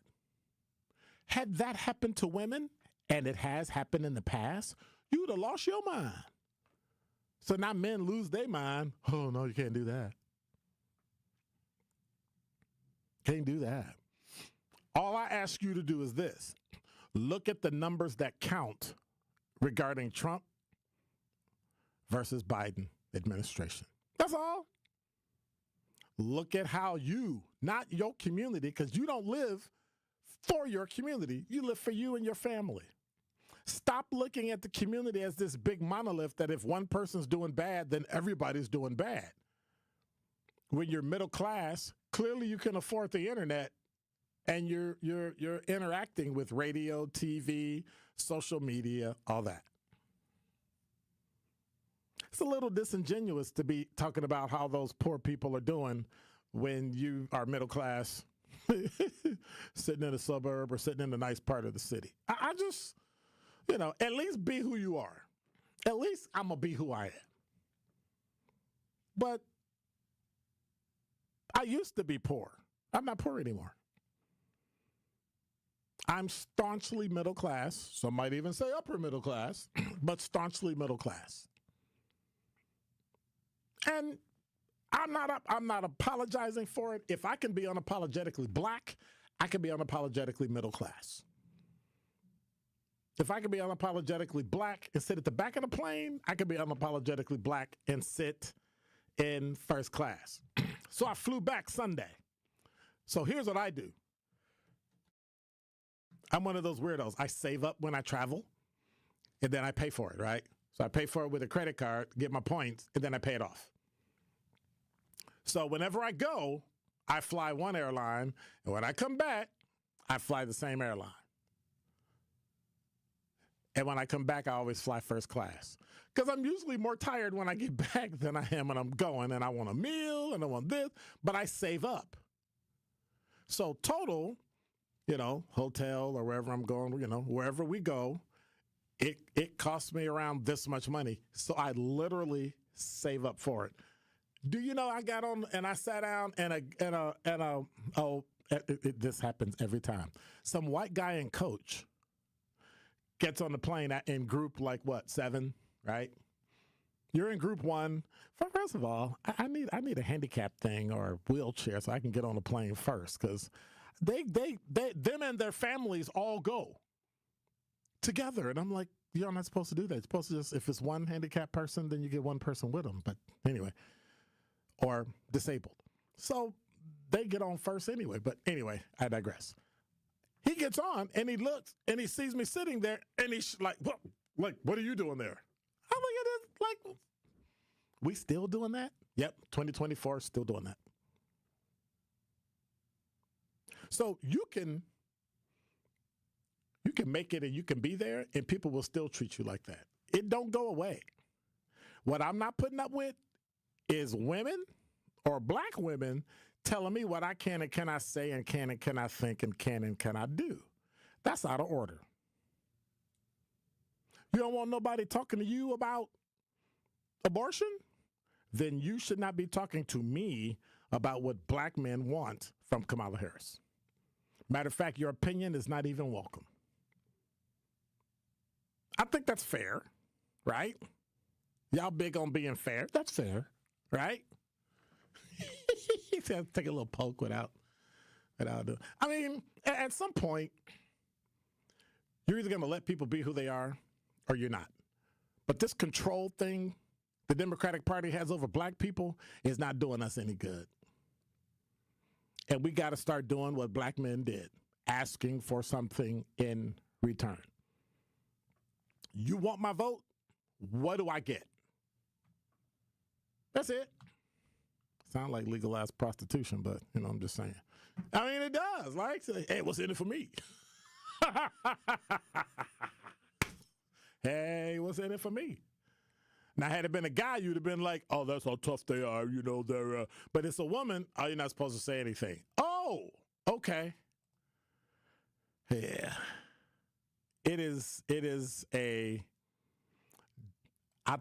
Had that happened to women, and it has happened in the past, you would have lost your mind. So now men lose their mind. Oh, no, you can't do that. Can't do that. All I ask you to do is this. Look at the numbers that count regarding Trump versus Biden administration. That's all. Look at how you, not your community, because you don't live for your community. You live for you and your family. Stop looking at the community as this big monolith that if one person's doing bad, then everybody's doing bad. When you're middle class, clearly you can afford the internet. And you're interacting with radio, TV, social media, all that. It's a little disingenuous to be talking about how those poor people are doing when you are middle class, sitting in a suburb or sitting in a nice part of the city. I just, at least be who you are. At least I'm going to be who I am. But I used to be poor. I'm not poor anymore. I'm staunchly middle class. Some might even say upper middle class, but staunchly middle class. And I'm not apologizing for it. If I can be unapologetically black, I can be unapologetically middle class. If I can be unapologetically black and sit at the back of the plane, I can be unapologetically black and sit in first class. So I flew back Sunday. So here's what I do. I'm one of those weirdos. I save up when I travel, and then I pay for it, right? So I pay for it with a credit card, get my points, and then I pay it off. So whenever I go, I fly one airline, and when I come back, I fly the same airline. And when I come back, I always fly first class. Because I'm usually more tired when I get back than I am when I'm going. And I want a meal and I want this, but I save up. So total, hotel or wherever I'm going, wherever we go, it costs me around this much money. So I literally save up for it. Do you know I got on and I sat down this happens every time. Some white guy in coach gets on the plane in group 7, right? You're in group 1. First of all, I need a handicap thing or a wheelchair so I can get on the plane first, because them and their families all go together, and I'm like, you're not supposed to do that. You're supposed to just, if it's one handicapped person, then you get one person with them. But anyway, or disabled. So they get on first anyway. But anyway, I digress. He gets on and he looks and he sees me sitting there and he's like, what are you doing there? I'm like, we still doing that? Yep, 2024, still doing that. So you can make it and you can be there and people will still treat you like that. It don't go away. What I'm not putting up with is women or black women telling me what I can and cannot say and can and cannot think and can and cannot do. That's out of order. You don't want nobody talking to you about abortion? Then you should not be talking to me about what black men want from Kamala Harris. Matter of fact, your opinion is not even welcome. I think that's fair, right? Y'all big on being fair. That's fair, right? He said take a little poke without doing. I mean, at some point, you're either going to let people be who they are or you're not. But this control thing the Democratic Party has over black people is not doing us any good. And we got to start doing what black men did, asking for something in return. You want my vote? What do I get? That's it. Sound like legalized prostitution, but, I'm just saying. I mean, it does. Like, hey, what's in it for me? Hey, what's in it for me? Now, had it been a guy, you'd have been like, oh, that's how tough they are. They're, but it's a woman. Oh, you're not supposed to say anything. Oh, okay. Yeah. It is I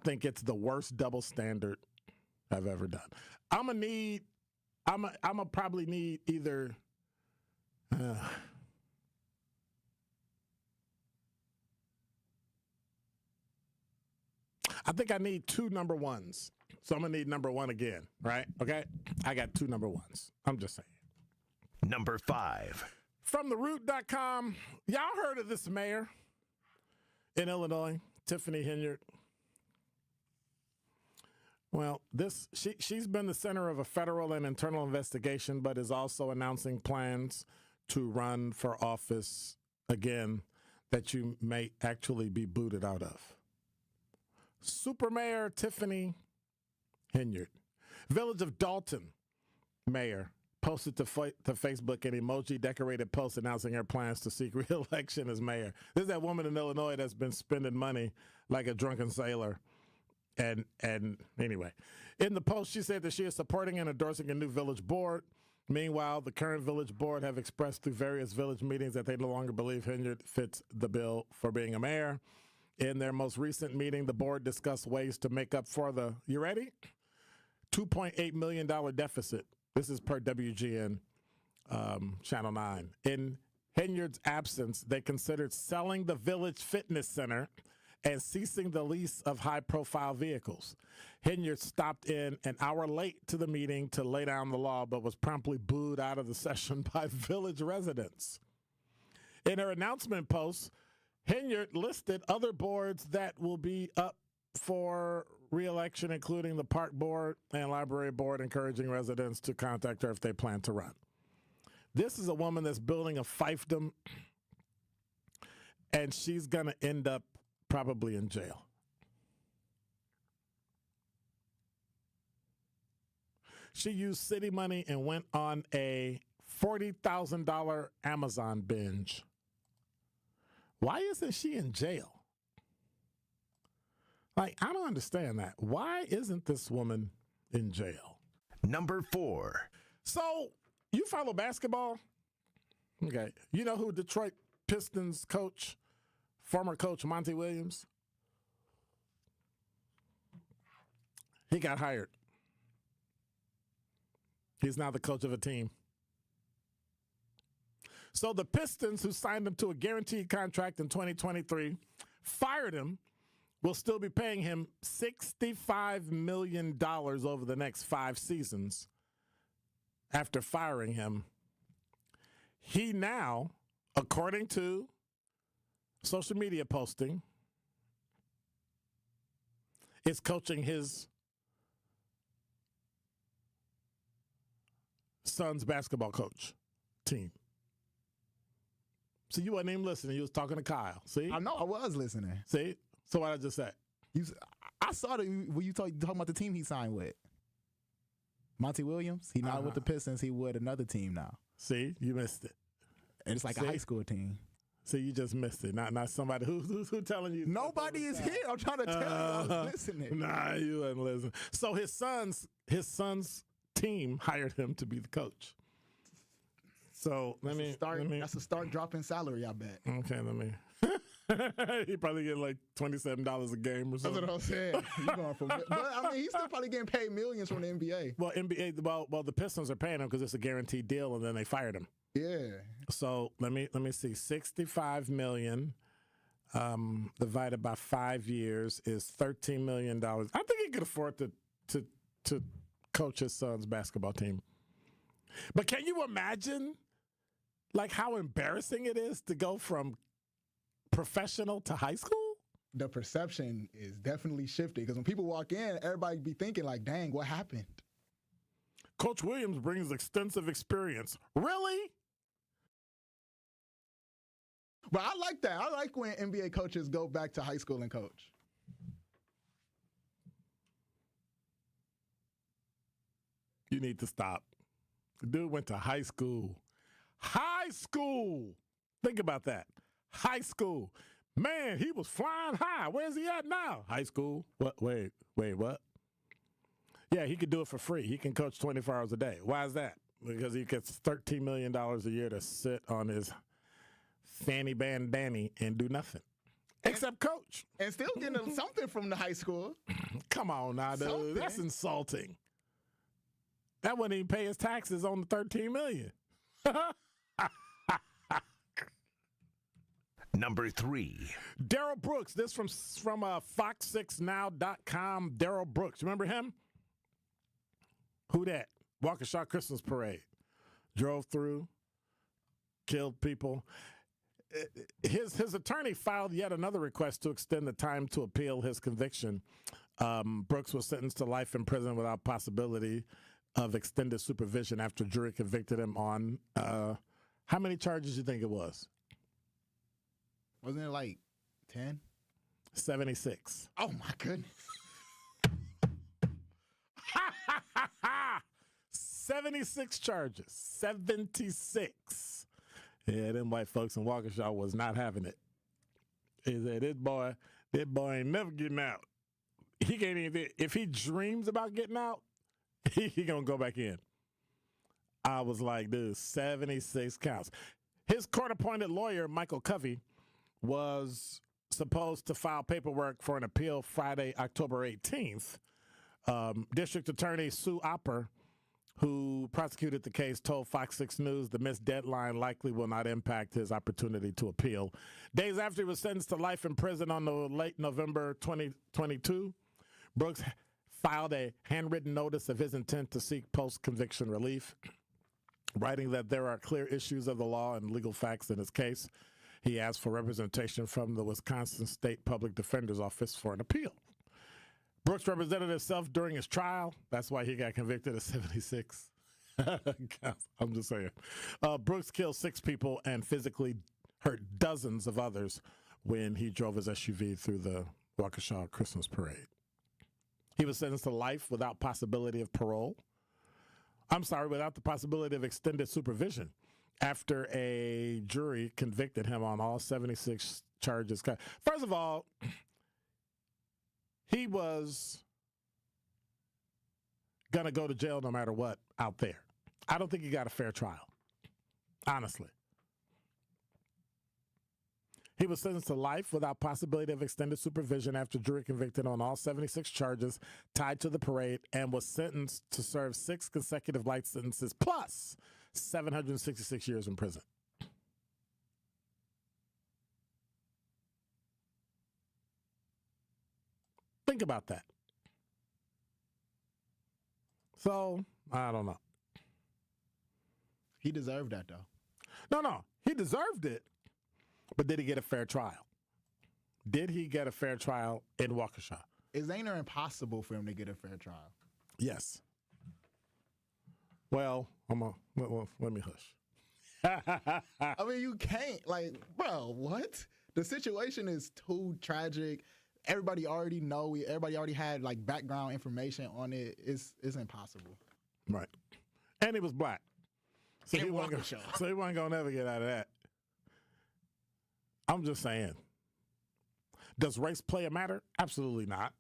think it's the worst double standard I've ever done. I'm gonna probably need either I think I need 2 number ones. So I'm gonna need number 1 again, right? Okay? I got 2 number ones. I'm just saying. Number 5. From theroot.com, y'all heard of this mayor in Illinois, Tiffany Henyard? Well, she's been the center of a federal and internal investigation, but is also announcing plans to run for office again that you may actually be booted out of. Super Mayor Tiffany Henyard, Village of Dalton mayor, posted to Facebook an emoji-decorated post announcing her plans to seek re-election as mayor. This is that woman in Illinois that's been spending money like a drunken sailor. And anyway, in the post, she said that she is supporting and endorsing a new village board. Meanwhile, the current village board have expressed through various village meetings that they no longer believe Henyard fits the bill for being a mayor. In their most recent meeting, the board discussed ways to make up for the, you ready? $2.8 million deficit. This is per WGN Channel 9. In Henyard's absence, they considered selling the village fitness center and ceasing the lease of high-profile vehicles. Henyard stopped in an hour late to the meeting to lay down the law, but was promptly booed out of the session by village residents. In her announcement post, Henyard listed other boards that will be up for re-election, including the park board and library board, encouraging residents to contact her if they plan to run. This is a woman that's building a fiefdom, and she's going to end up probably in jail. She used city money and went on a $40,000 Amazon binge. Why isn't she in jail? Like, I don't understand that. Why isn't this woman in jail? Number 4. So, you follow basketball? Okay. You know who Detroit Pistons coach, former coach Monty Williams? He got hired. He's now the coach of a team. So the Pistons, who signed him to a guaranteed contract in 2023, fired him, will still be paying him $65 million over the next 5 seasons after firing him. He now, according to social media posting, is coaching his son's basketball coach team. So you wasn't even listening. You was talking to Kyle. See? I know I was listening. See? So what I just said? I saw that when you talking about the team he signed with. Monty Williams. He not with the Pistons. He with another team now. See? You missed it. And it's like a high school team. See, you just missed it. Not somebody who's telling you. Nobody is here. I'm trying to tell you. I was listening. Nah, you wasn't listening. So his son's team hired him to be the coach. So that's a start dropping salary, I bet. Okay, let me. He probably get like $27 a game or something. That's what I'm saying. You going from, but I mean, he's still probably getting paid millions from the NBA. Well, the Pistons are paying him because it's a guaranteed deal, and then they fired him. Yeah. So let me see. $65 million divided by 5 years is $13 million. I think he could afford to coach his son's basketball team. But can you imagine, like, how embarrassing it is to go from professional to high school? The perception is definitely shifted because when people walk in, everybody be thinking like, dang, what happened? Coach Williams brings extensive experience. Really? But I like that. I like when NBA coaches go back to high school and coach. You need to stop. The dude went to high school. High school! Think about that. High school. Man, he was flying high. Where's he at now? High school? What? Wait, what? Yeah, he could do it for free. He can coach 24 hours a day. Why is that? Because he gets $13 million a year to sit on his fanny bandana and do nothing. Except coach. And still getting something from the high school. Come on now, dude. Something. That's insulting. That wouldn't even pay his taxes on the $13 million. Number 3. Darrell Brooks. This from Fox6now.com. Darrell Brooks. Remember him? Who that? Waukesha Christmas Parade. Drove through, killed people. His attorney filed yet another request to extend the time to appeal his conviction. Brooks was sentenced to life in prison without possibility of extended supervision after jury convicted him on how many charges do you think it was? Wasn't it like 10? 76. Oh my goodness. 76 charges. 76. Yeah, them white folks in Waukesha was not having it. He said, this boy ain't never getting out. He can't even, if he dreams about getting out, he gonna go back in. I was like, dude, 76 counts. His court-appointed lawyer, Michael Covey, was supposed to file paperwork for an appeal Friday, October 18th. District Attorney Sue Opper, who prosecuted the case, told Fox 6 News the missed deadline likely will not impact his opportunity to appeal. Days after he was sentenced to life in prison on the late November 2022, Brooks filed a handwritten notice of his intent to seek post-conviction relief, writing that there are clear issues of the law and legal facts in his case. He asked for representation from the Wisconsin State Public Defender's Office for an appeal. Brooks represented himself during his trial. That's why he got convicted of 76. I'm just saying. Brooks killed 6 people and physically hurt dozens of others when he drove his SUV through the Waukesha Christmas Parade. He was sentenced to life without possibility of parole. I'm sorry, without the possibility of extended supervision after a jury convicted him on all 76 charges. First of all, he was going to go to jail no matter what out there. I don't think he got a fair trial, honestly. He was sentenced to life without possibility of extended supervision after jury convicted on all 76 charges tied to the parade and was sentenced to serve 6 consecutive life sentences plus 766 years in prison. Think about that. So, I don't know. He deserved that, though. No. He deserved it. But did he get a fair trial? Did he get a fair trial in Waukesha? Is ain't it impossible for him to get a fair trial? Yes. Well, let me hush. I mean, you can't. Like, bro, what? The situation is too tragic. Everybody already know. Everybody already had, like, background information on it. It's impossible. Right. And he was black. So he wasn't going to never get out of that. I'm just saying. Does race play a matter? Absolutely not.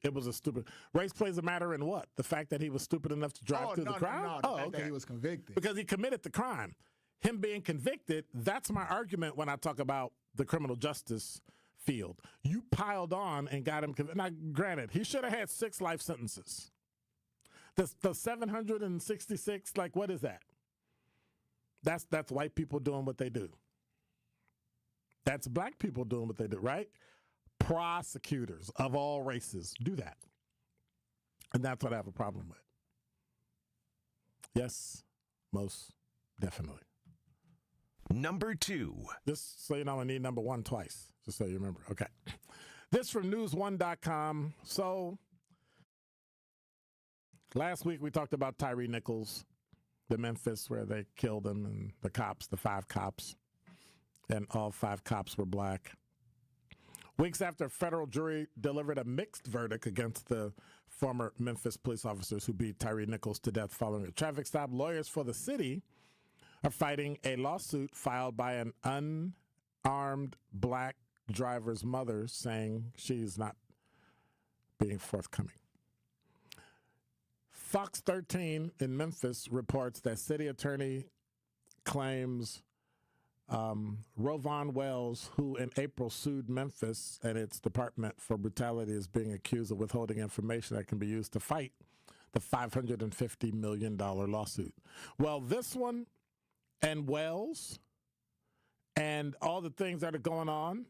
It was a stupid. Race plays a matter in what? The fact that he was stupid enough to drive through the crime? No, the fact that he was convicted. Because he committed the crime. Him being convicted, that's my argument when I talk about the criminal justice field. You piled on and got him convicted. Now, granted, he should have had 6 life sentences. The 766, like, what is that? That's white people doing what they do. That's black people doing what they do, right? Prosecutors of all races do that. And that's what I have a problem with. Yes, most definitely. Number 2. Just so you know, I need number 1 twice, just so you remember. Okay. This from news1.com. So last week we talked about Tyree Nichols, the Memphis where they killed him, and the cops, the 5 cops. And all 5 cops were black. Weeks after a federal jury delivered a mixed verdict against the former Memphis police officers who beat Tyree Nichols to death following a traffic stop, lawyers for the city are fighting a lawsuit filed by an unarmed black driver's mother saying she's not being forthcoming. Fox 13 in Memphis reports that city attorney claims Rovon Wells, who in April sued Memphis and its Department for Brutality, is being accused of withholding information that can be used to fight the $550 million lawsuit. Well, this one and Wells and all the things that are going on,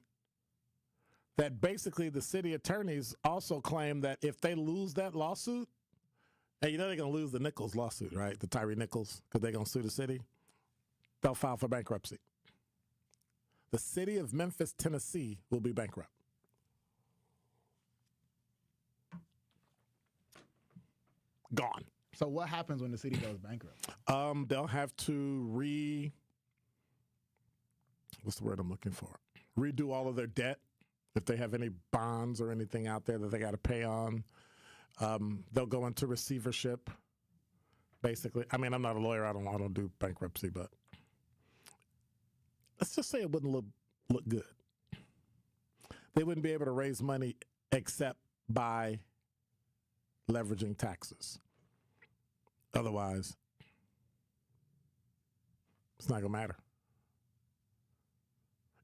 that basically the city attorneys also claim that if they lose that lawsuit, and you know they're going to lose the Nichols lawsuit, right? The Tyree Nichols, because they're going to sue the city. They'll file for bankruptcy. The city of Memphis, Tennessee will be bankrupt. Gone. So what happens when the city goes bankrupt? They'll have to what's the word I'm looking for? Redo all of their debt. If they have any bonds or anything out there that they got to pay on, they'll go into receivership, basically. I mean, I'm not a lawyer. I don't do bankruptcy, but let's just say it wouldn't look good. They wouldn't be able to raise money except by leveraging taxes. Otherwise, it's not going to matter.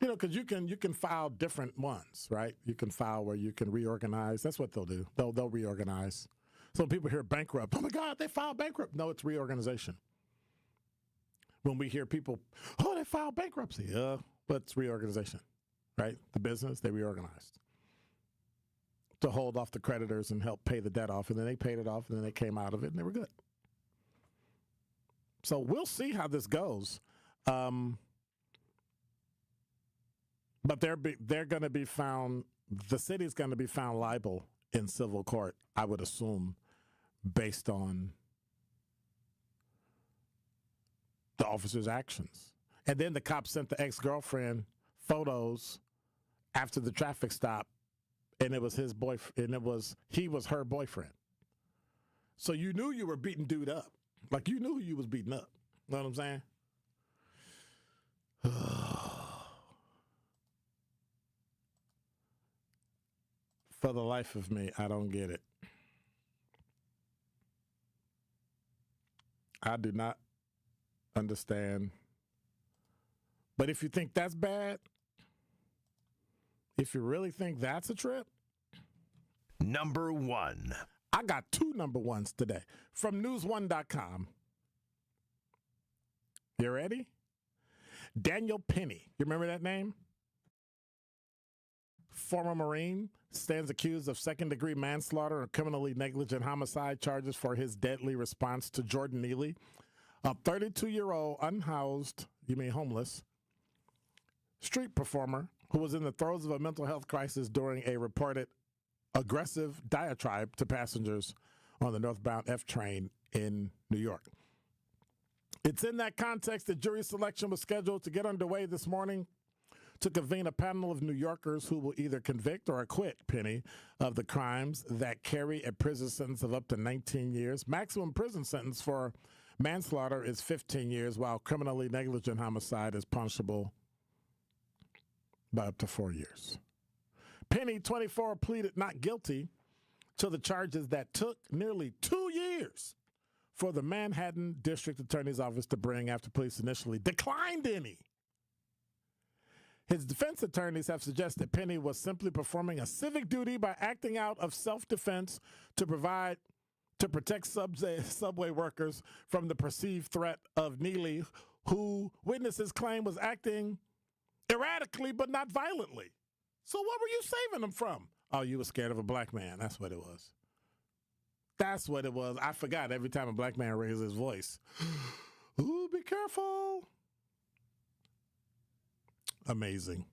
You know, because you can file different ones, right? You can file where you can reorganize. That's what they'll do. They'll reorganize. So when people hear bankrupt, oh my God, they filed bankrupt. No, it's reorganization. When we hear people, oh, they filed bankruptcy. But it's reorganization, right? The business, they reorganized to hold off the creditors and help pay the debt off. And then they paid it off, and then they came out of it, and they were good. So we'll see how this goes. But they're going to be found, the city's going to be found liable in civil court, I would assume, based on the officer's actions. And then the cop sent the ex-girlfriend photos after the traffic stop, and it was his boyfriend, and he was her boyfriend. So So you knew you were beating dude up. Like you knew who you was beating up. Know what I'm saying? For the life of me, I don't get it. I do not understand. But if you think that's bad, if you really think that's a trip. Number 1. I got 2 number ones today from news1.com. You ready? Daniel Penny. You remember that name? Former Marine, stands accused of second-degree manslaughter and criminally negligent homicide charges for his deadly response to Jordan Neely, a 32-year-old unhoused, homeless, street performer who was in the throes of a mental health crisis during a reported aggressive diatribe to passengers on the northbound F train in New York. It's in that context that jury selection was scheduled to get underway this morning to convene a panel of New Yorkers who will either convict or acquit Penny of the crimes that carry a prison sentence of up to 19 years. Maximum prison sentence for manslaughter is 15 years, while criminally negligent homicide is punishable by up to 4 years. Penny, 24, pleaded not guilty to the charges that took nearly 2 years for the Manhattan District Attorney's Office to bring after police initially declined any. His defense attorneys have suggested Penny was simply performing a civic duty by acting out of self-defense to protect subway workers from the perceived threat of Neely, who witnesses claim was acting erratically but not violently. So what were you saving him from? Oh, you were scared of a black man. That's what it was. That's what it was. I forgot every time a black man raised his voice. Ooh, be careful. Amazing.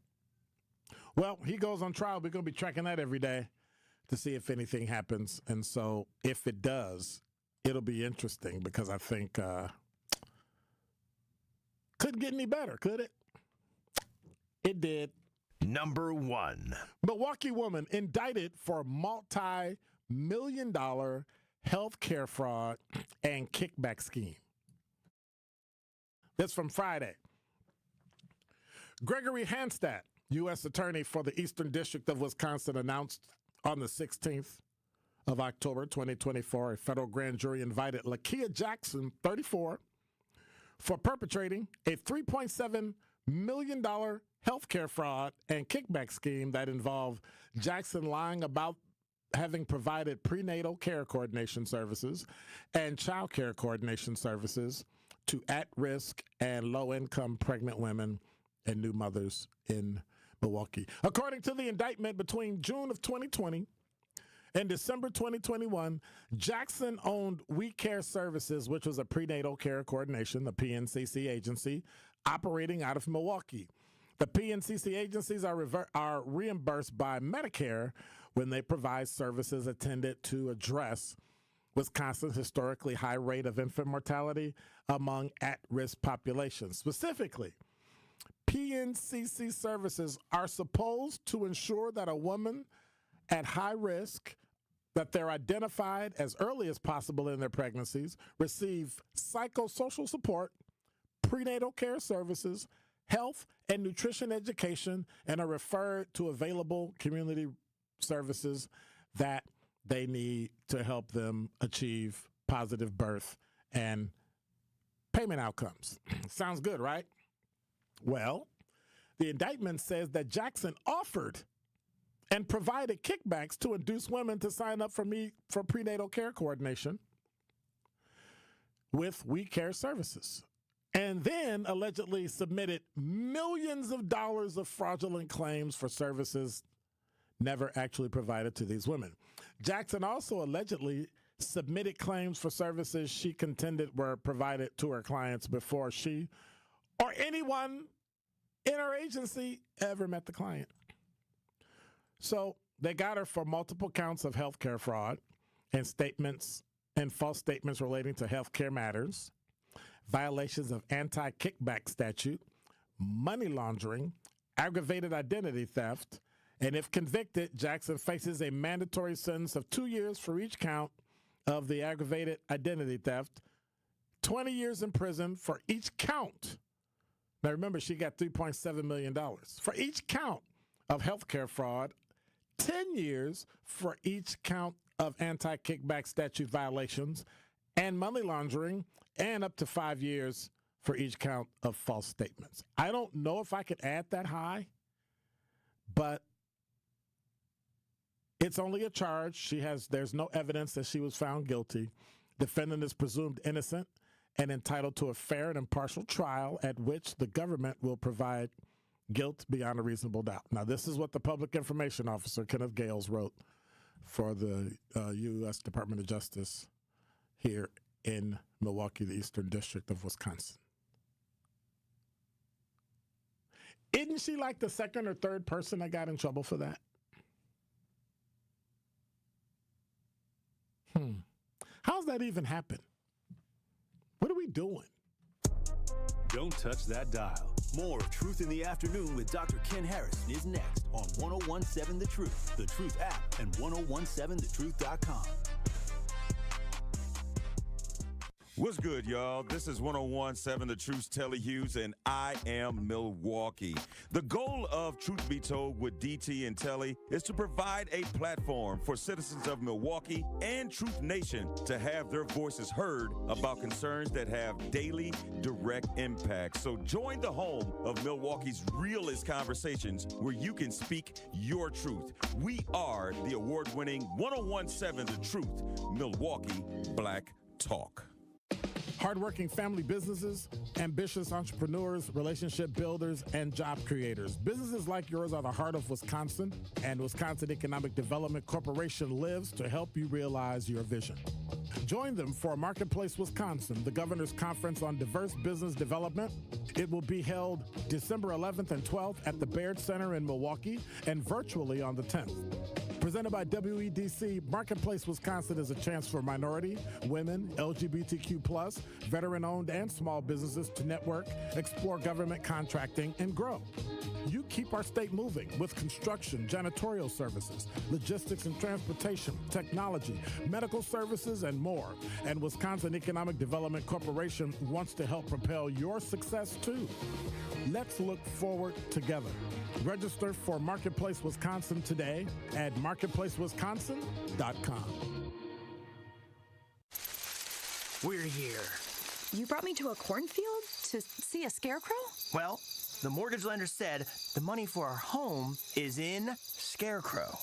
Well, he goes on trial. We're going to be tracking that every day to see if anything happens. And so if it does, it'll be interesting because I think couldn't get any better, could it? It did. Number 1. Milwaukee woman indicted for multi-million-dollar health care fraud and kickback scheme. That's from Friday. Gregory Hanstatt, U.S. Attorney for the Eastern District of Wisconsin, announced on the 16th of October, 2024, a federal grand jury invited Lakia Jackson, 34, for perpetrating a $3.7 million healthcare fraud and kickback scheme that involved Jackson lying about having provided prenatal care coordination services and child care coordination services to at-risk and low-income pregnant women and new mothers in Milwaukee. According to the indictment, between June of 2020 and December 2021, Jackson owned We Care Services, which was a prenatal care coordination, the PNCC agency, operating out of Milwaukee. The PNCC agencies are reimbursed by Medicare when they provide services intended to address Wisconsin's historically high rate of infant mortality among at-risk populations. Specifically, PNCC services are supposed to ensure that a woman at high risk, that they're identified as early as possible in their pregnancies, receive psychosocial support, prenatal care services, health and nutrition education, and are referred to available community services that they need to help them achieve positive birth and payment outcomes. Sounds good, right? Well, the indictment says that Jackson offered and provided kickbacks to induce women to sign up for prenatal care coordination with We Care Services, and then allegedly submitted millions of dollars of fraudulent claims for services never actually provided to these women. Jackson also allegedly submitted claims for services she contended were provided to her clients before she or anyone in her agency ever met the client. So they got her for multiple counts of healthcare fraud and false statements relating to healthcare matters, violations of anti-kickback statute, money laundering, aggravated identity theft, and if convicted, Jackson faces a mandatory sentence of 2 years for each count of the aggravated identity theft, 20 years in prison for each count. Now, remember, she got $3.7 million. For each count of healthcare fraud, 10 years for each count of anti-kickback statute violations and money laundering, and up to 5 years for each count of false statements. I don't know if I could add that high, but it's only a charge. There's no evidence that she was found guilty. Defendant is presumed innocent and entitled to a fair and impartial trial at which the government will provide guilt beyond a reasonable doubt. Now, this is what the public information officer, Kenneth Gales, wrote for the U.S. Department of Justice here in Milwaukee, the Eastern District of Wisconsin. Isn't she like the second or third person that got in trouble for that? How's that even happen? What are we doing? Don't touch that dial. More of Truth in the Afternoon with Dr. Ken Harris is next on 1017 The Truth, The Truth app, and 1017thetruth.com. What's good, y'all? This is 1017 The Truth's Telly Hughes, and I am Milwaukee. The goal of Truth Be Told with DT and Telly is to provide a platform for citizens of Milwaukee and Truth Nation to have their voices heard about concerns that have daily, direct impact. So join the home of Milwaukee's realest conversations where you can speak your truth. We are the award-winning 1017 The Truth, Milwaukee Black Talk. Hardworking family businesses, ambitious entrepreneurs, relationship builders, and job creators. Businesses like yours are the heart of Wisconsin, and Wisconsin Economic Development Corporation lives to help you realize your vision. Join them for Marketplace Wisconsin, the Governor's Conference on Diverse Business Development. It will be held December 11th and 12th at the Baird Center in Milwaukee and virtually on the 10th. Presented by WEDC, Marketplace Wisconsin is a chance for minority, women, LGBTQ+, veteran-owned and small businesses to network, explore government contracting, and grow. You keep our state moving with construction, janitorial services, logistics and transportation, technology, medical services, and more. And Wisconsin Economic Development Corporation wants to help propel your success too. Let's look forward together. Register for Marketplace Wisconsin today at marketplacewisconsin.com. We're here. You brought me to a cornfield to see a scarecrow? Well, the mortgage lender said the money for our home is in Scarecrow.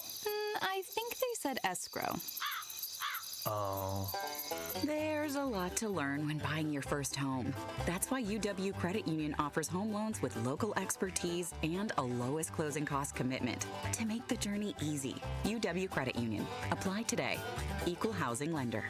I think they said escrow. Oh. There's a lot to learn when buying your first home. That's why UW Credit Union offers home loans with local expertise and a lowest closing cost commitment to make the journey easy. UW Credit Union. Apply today. Equal housing lender.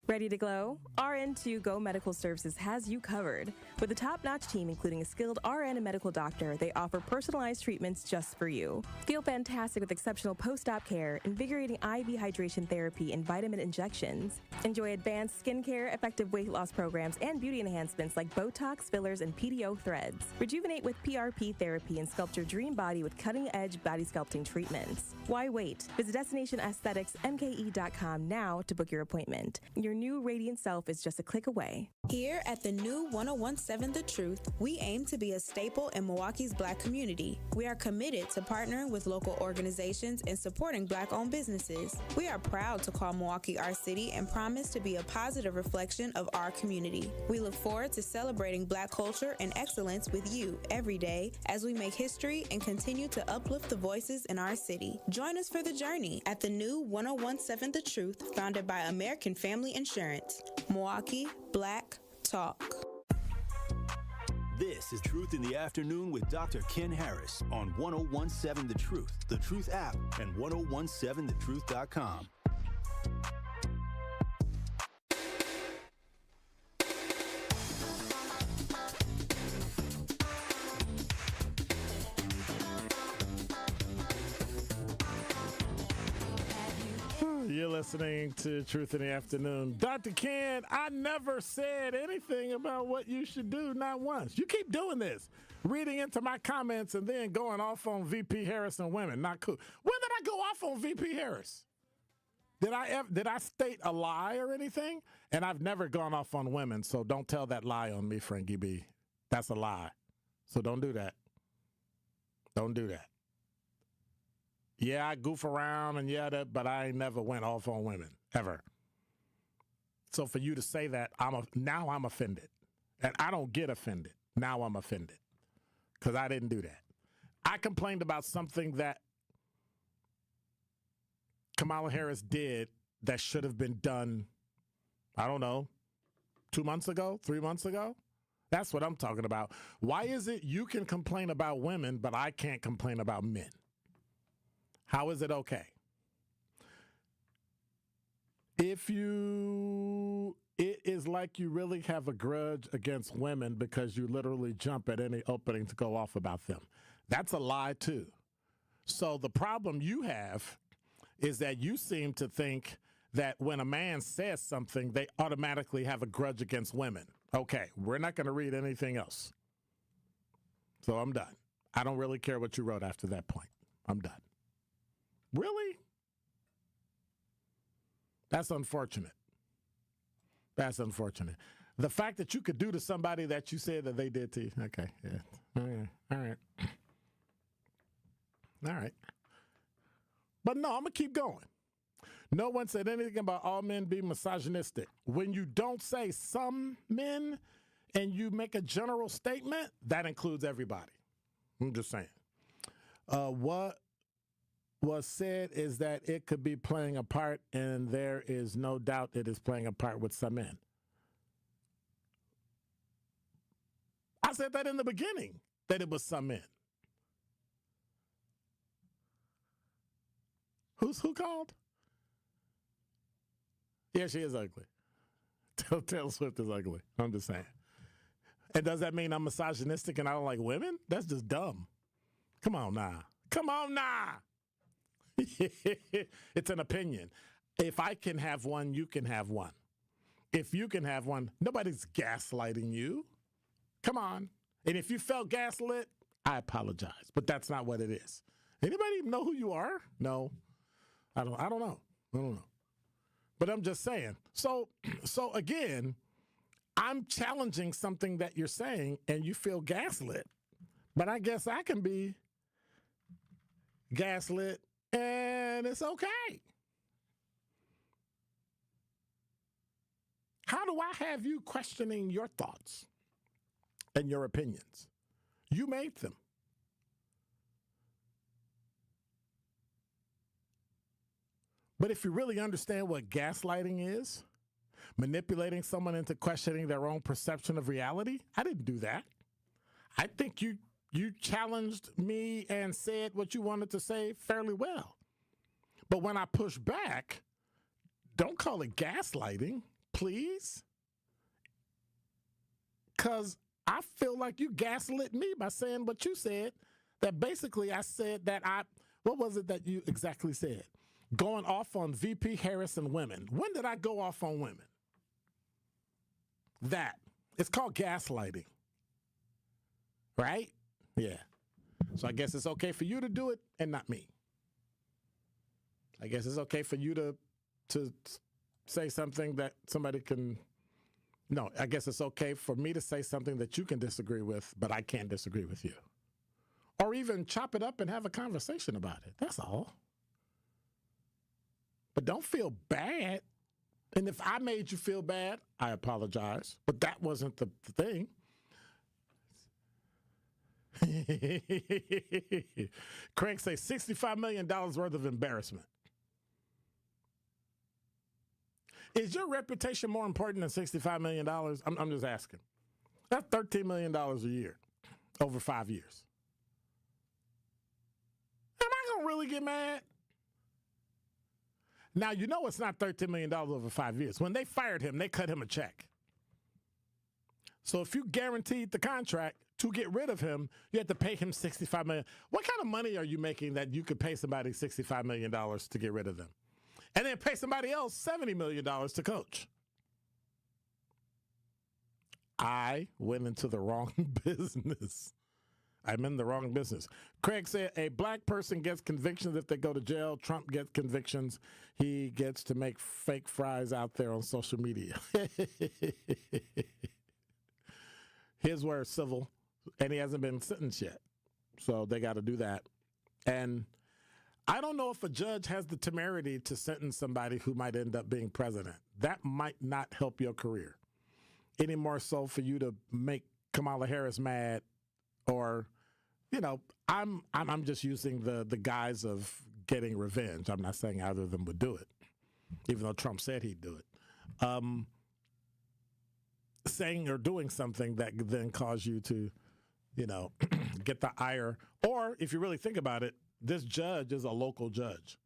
Ready to glow? RN2 Go Medical Services has you covered. With a top-notch team, including a skilled RN and medical doctor, they offer personalized treatments just for you. Feel fantastic with exceptional post-op care, invigorating IV hydration therapy, and vitamin injections. Enjoy advanced skincare, effective weight loss programs, and beauty enhancements like Botox, fillers, and PDO threads. Rejuvenate with PRP therapy and sculpt your dream body with cutting-edge body sculpting treatments. Why wait? Visit DestinationAestheticsMKE.com now to book your appointment. Your new radiant self is just a click away. Here at the new 1017 The Truth, we aim to be a staple in Milwaukee's Black community. We are committed to partnering with local organizations and supporting Black-owned businesses. We are proud to call Milwaukee our city and promise to be a positive reflection of our community. We look forward to celebrating Black culture and excellence with you every day as we make history and continue to uplift the voices in our city. Join us for the journey at the new 1017 The Truth, founded by American Family Insurance. Milwaukee Black Talk. This is Truth in the Afternoon with Dr. Ken Harris on 1017 The Truth, The Truth app, and 1017thetruth.com. You're listening to Truth in the Afternoon. Dr. Ken, I never said anything about what you should do, not once. You keep doing this, reading into my comments and then going off on VP Harris and women. Not cool. When did I go off on VP Harris? Did I state a lie or anything? And I've never gone off on women, so don't tell that lie on me, Frankie B. That's a lie. So don't do that. Don't do that. Yeah, I goof around and but I ain't never went off on women, ever. So for you to say that, now I'm offended. And I don't get offended. Now I'm offended. Because I didn't do that. I complained about something that Kamala Harris did that should have been done, I don't know, 2 months ago, 3 months ago? That's what I'm talking about. Why is it you can complain about women, but I can't complain about men? How is it okay? It is like you really have a grudge against women because you literally jump at any opening to go off about them. That's a lie too. So the problem you have is that you seem to think that when a man says something, they automatically have a grudge against women. Okay, we're not going to read anything else. So I'm done. I don't really care what you wrote after that point. I'm done. Really? That's unfortunate. That's unfortunate. The fact that you could do to somebody that you said that they did to you. Okay, yeah. All right. All right. But no, I'm going to keep going. No one said anything about all men being misogynistic. When you don't say some men and you make a general statement, that includes everybody. I'm just saying. What was said is that it could be playing a part, and there is no doubt it is playing a part with some men. I said that in the beginning, that it was some men. Who called? Yeah, she is ugly. Taylor Swift is ugly. I'm just saying. And does that mean I'm misogynistic and I don't like women? That's just dumb. Come on now. Come on now. It's an opinion. If I can have one, you can have one. If you can have one, nobody's gaslighting you. Come on. And if you felt gaslit, I apologize. But that's not what it is. Anybody know who you are? No. I don't know. But I'm just saying. So again, I'm challenging something that you're saying and you feel gaslit. But I guess I can be gaslit and it's okay. How do I have you questioning your thoughts and your opinions? You made them. But if you really understand what gaslighting is, manipulating someone into questioning their own perception of reality, I didn't do that. I think you challenged me and said what you wanted to say fairly well. But when I push back, don't call it gaslighting, please. Because I feel like you gaslit me by saying what you said, that basically I said that what was it that you exactly said? Going off on VP Harris and women. When did I go off on women? That. It's called gaslighting. Right? Yeah. So I guess it's okay for you to do it and not me. I guess it's okay for you to say something that somebody can... No, I guess it's okay for me to say something that you can disagree with, but I can't disagree with you. Or even chop it up and have a conversation about it. That's all. But don't feel bad. And if I made you feel bad, I apologize. But that wasn't the thing. Craig say $65 million worth of embarrassment. Is your reputation more important than $65 million? I'm just asking. That's $13 million a year over 5 years. Am I going to really get mad? Now, you know it's not $13 million over 5 years. When they fired him, they cut him a check. So if you guaranteed the contract to get rid of him, you had to pay him $65 million. What kind of money are you making that you could pay somebody $65 million to get rid of them? And then pay somebody else $70 million to coach? I went into the wrong business. I'm in the wrong business. Craig said a black person gets convictions if they go to jail. Trump gets convictions. He gets to make fake fries out there on social media. His were civil, and he hasn't been sentenced yet. So they got to do that. And I don't know if a judge has the temerity to sentence somebody who might end up being president. That might not help your career. Any more so for you to make Kamala Harris mad, or, you know, I'm just using the guise of getting revenge. I'm not saying either of them would do it, even though Trump said he'd do it. Saying or doing something that could then cause you to, you know, get the ire. Or if you really think about it, this judge is a local judge.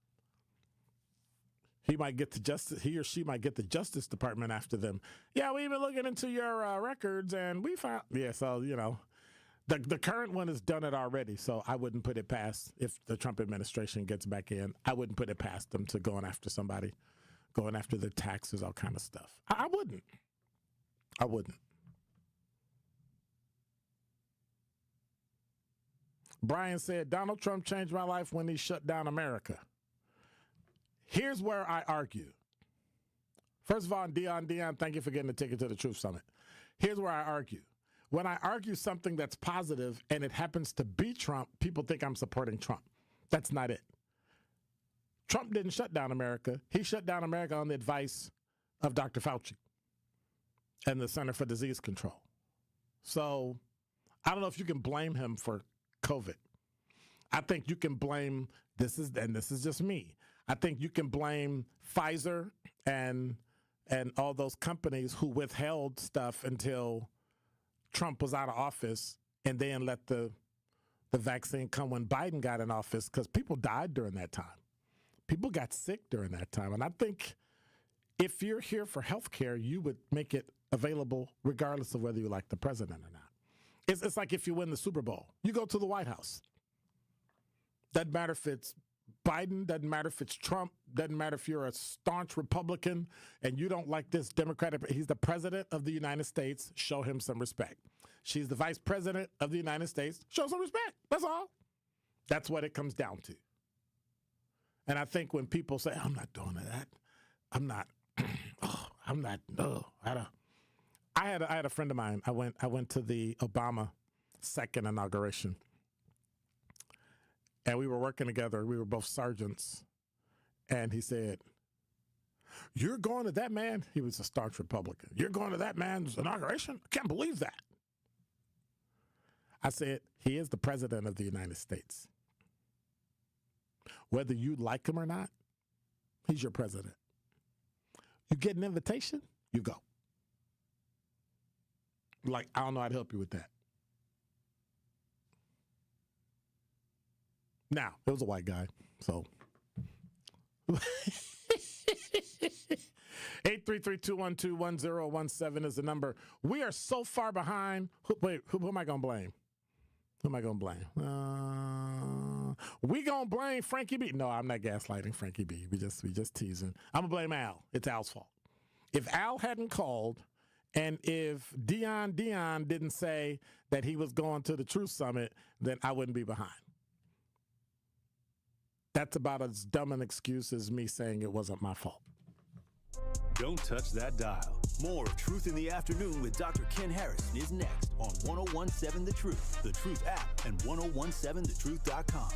He might get the justice. He or she might get the Justice Department after them. Yeah, we've been looking into your records, and we found. Yeah, so you know, the current one has done it already. So I wouldn't put it past, if the Trump administration gets back in, I wouldn't put it past them to going after somebody, going after their taxes, all kind of stuff. I wouldn't. I wouldn't. Brian said, Donald Trump changed my life when he shut down America. Here's where I argue. First of all, Dion, thank you for getting the ticket to the Truth Summit. Here's where I argue. When I argue something that's positive and it happens to be Trump, people think I'm supporting Trump. That's not it. Trump didn't shut down America. He shut down America on the advice of Dr. Fauci and the Center for Disease Control. So I don't know if you can blame him for COVID. I think you can blame, this is just me, I think you can blame Pfizer and all those companies who withheld stuff until Trump was out of office and then let the vaccine come when Biden got in office, because people died during that time. People got sick during that time. And I think if you're here for health care, you would make it available regardless of whether you like the president or not. It's like if you win the Super Bowl, you go to the White House. Doesn't matter if it's Biden, doesn't matter if it's Trump, doesn't matter if you're a staunch Republican and you don't like this Democratic. He's the president of the United States. Show him some respect. She's the vice president of the United States. Show some respect. That's all. That's what it comes down to. And I think when people say, I'm not doing that, I had a friend of mine. I went to the Obama second inauguration, and we were working together. We were both sergeants, and he said, "You're going to that man?" He was a staunch Republican. "You're going to that man's inauguration? I can't believe that." I said, "He is the president of the United States. Whether you like him or not, he's your president. You get an invitation, you go." Like, I don't know how to help you with that. Now, it was a white guy, so. 833-212-1017 is the number. We are so far behind. Who am I going to blame? Who am I going to blame? We going to blame Frankie B. No, I'm not gaslighting Frankie B. We just teasing. I'm going to blame Al. It's Al's fault. If Al hadn't called, and if Dion didn't say that he was going to the Truth Summit, then I wouldn't be behind. That's about as dumb an excuse as me saying it wasn't my fault. Don't touch that dial. More of Truth in the Afternoon with Dr. Ken Harrison is next on 1017 The Truth, The Truth app, and 1017thetruth.com.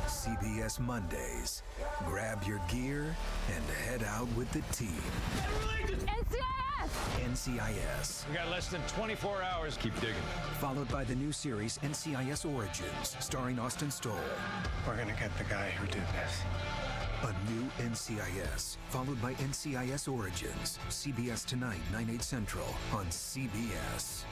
CBS Mondays. Grab your gear and head out with the team. NCIS. We got less than 24 hours. Keep digging. Followed by the new series NCIS Origins, starring Austin Stoll. We're gonna get the guy who did this. A new NCIS, followed by NCIS Origins. CBS tonight, 9/8 Central on CBS.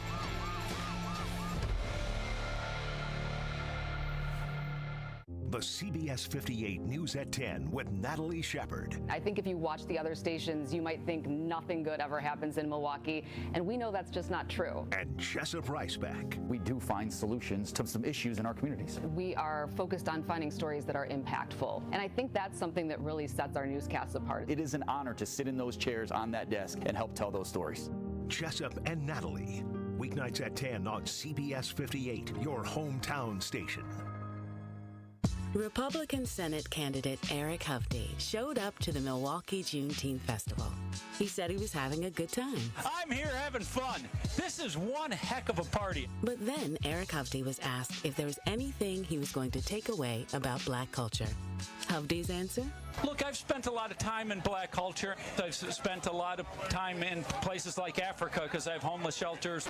The CBS 58 News at 10 with Natalie Shepard. I think if you watch the other stations, you might think nothing good ever happens in Milwaukee, and we know that's just not true. And Jessup Riceback. We do find solutions to some issues in our communities. We are focused on finding stories that are impactful, and I think that's something that really sets our newscasts apart. It is an honor to sit in those chairs on that desk and help tell those stories. Jessup and Natalie, Weeknights at 10 on CBS 58, your hometown station. Republican Senate candidate Eric Hovde showed up to the Milwaukee Juneteenth Festival. He said he was having a good time. I'm here having fun. This is one heck of a party. But then Eric Hovde was asked if there was anything he was going to take away about black culture. Hovde's answer? Look, I've spent a lot of time in black culture. I've spent a lot of time in places like Africa because I have homeless shelters.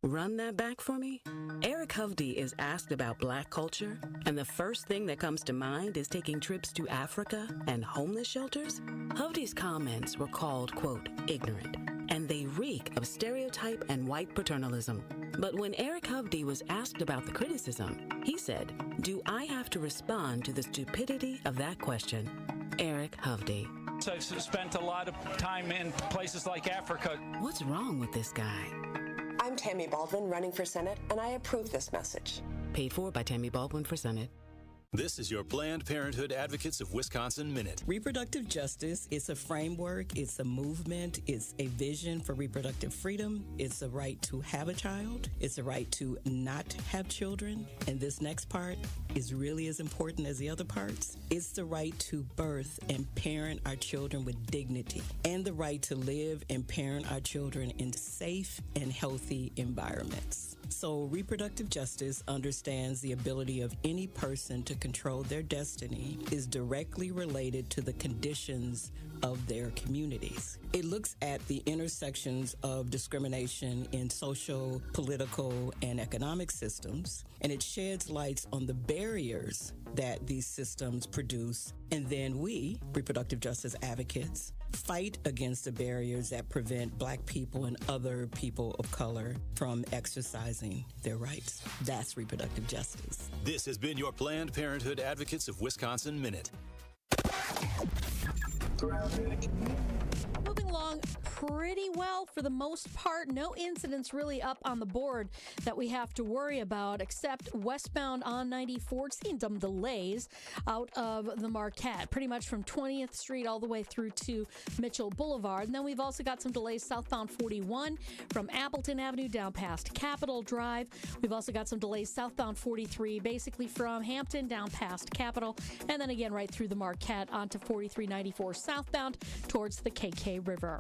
Run that back for me? Eric Hovde is asked about black culture, and the first thing that comes to mind is taking trips to Africa and homeless shelters? Hovde's comments were called, quote, ignorant, and they reek of stereotype and white paternalism. But when Eric Hovde was asked about the criticism, he said, do I have to respond to the stupidity of that question? Eric Hovde. I've spent a lot of time in places like Africa. What's wrong with this guy? I'm Tammy Baldwin, running for Senate, and I approve this message. Paid for by Tammy Baldwin for Senate. This is your Planned Parenthood Advocates of Wisconsin Minute. Reproductive justice, it's a framework, it's a movement, it's a vision for reproductive freedom. It's a right to have a child. It's a right to not have children. And this next part is really as important as the other parts. It's the right to birth and parent our children with dignity, and the right to live and parent our children in safe and healthy environments. So reproductive justice understands the ability of any person to control their destiny is directly related to the conditions of their communities. It looks at the intersections of discrimination in social, political, and economic systems, and it sheds lights on the barriers that these systems produce. And then we, reproductive justice advocates, fight against the barriers that prevent Black people and other people of color from exercising their rights. That's reproductive justice. This has been your Planned Parenthood Advocates of Wisconsin Minute. Moving along pretty well for the most part. No incidents really up on the board that we have to worry about, except westbound on 94. Seeing some delays out of the Marquette, pretty much from 20th Street all the way through to Mitchell Boulevard. And then we've also got some delays southbound 41 from Appleton Avenue down past Capitol Drive. We've also got some delays southbound 43, basically from Hampton down past Capitol, and then again right through the Marquette onto 4394 southbound towards the KK River.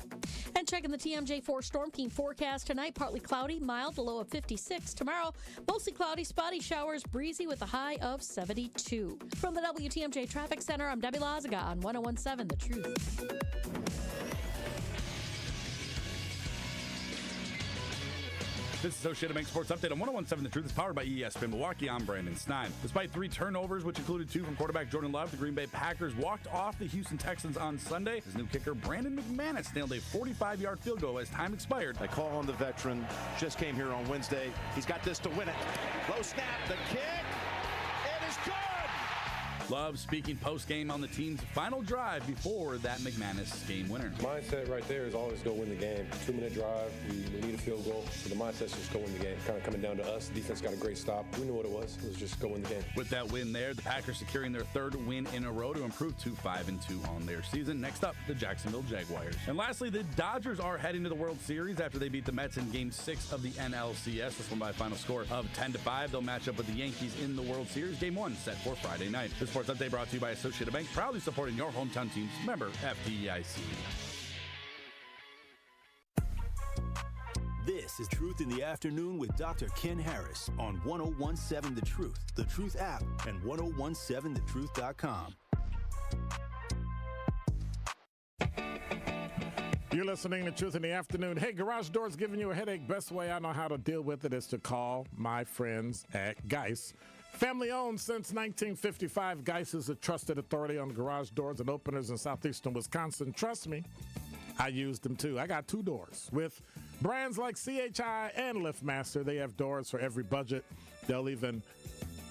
And checking the TMJ4 Storm Team forecast tonight, partly cloudy, mild, a low of 56. Tomorrow, mostly cloudy, spotty showers, breezy with a high of 72. From the WTMJ Traffic Center, I'm Debbie Lazaga on 101.7 The Truth. This is Associated Bank Sports Update on 101.7 The Truth. Is powered by ESPN Milwaukee. I'm Brandon Stein. Despite 3 turnovers, which included 2 from quarterback Jordan Love, the Green Bay Packers walked off the Houston Texans on Sunday. His new kicker, Brandon McManus, nailed a 45-yard field goal as time expired. They call on the veteran. Just came here on Wednesday. He's got this to win it. Low snap. The kick. It is good. Love speaking post-game on the team's final drive before that McManus game winner. Mindset right there is always go win the game. 2-minute drive, we need a field goal. So the mindset's just go win the game. Kind of coming down to us. The defense got a great stop. We knew what it was. It was just go win the game. With that win there, the Packers securing their 3rd win in a row to improve to 5-2 on their season. Next up, the Jacksonville Jaguars. And lastly, the Dodgers are heading to the World Series after they beat the Mets in Game 6 of the NLCS. This one by a final score of 10-5. They'll match up with the Yankees in the World Series. Game 1 set for Friday night. The Sports Update brought to you by Associated Bank, proudly supporting your hometown teams. Member FDIC. This is Truth in the Afternoon with Dr. Ken Harris on 101.7 The Truth app, and 1017thetruth.com. You're listening to Truth in the Afternoon. Hey, garage doors giving you a headache. Best way I know how to deal with it is to call my friends at Geis. Family owned since 1955, Geis is a trusted authority on garage doors and openers in southeastern Wisconsin. Trust me, I used them too. I got 2 doors. With brands like CHI and LiftMaster, they have doors for every budget. They'll even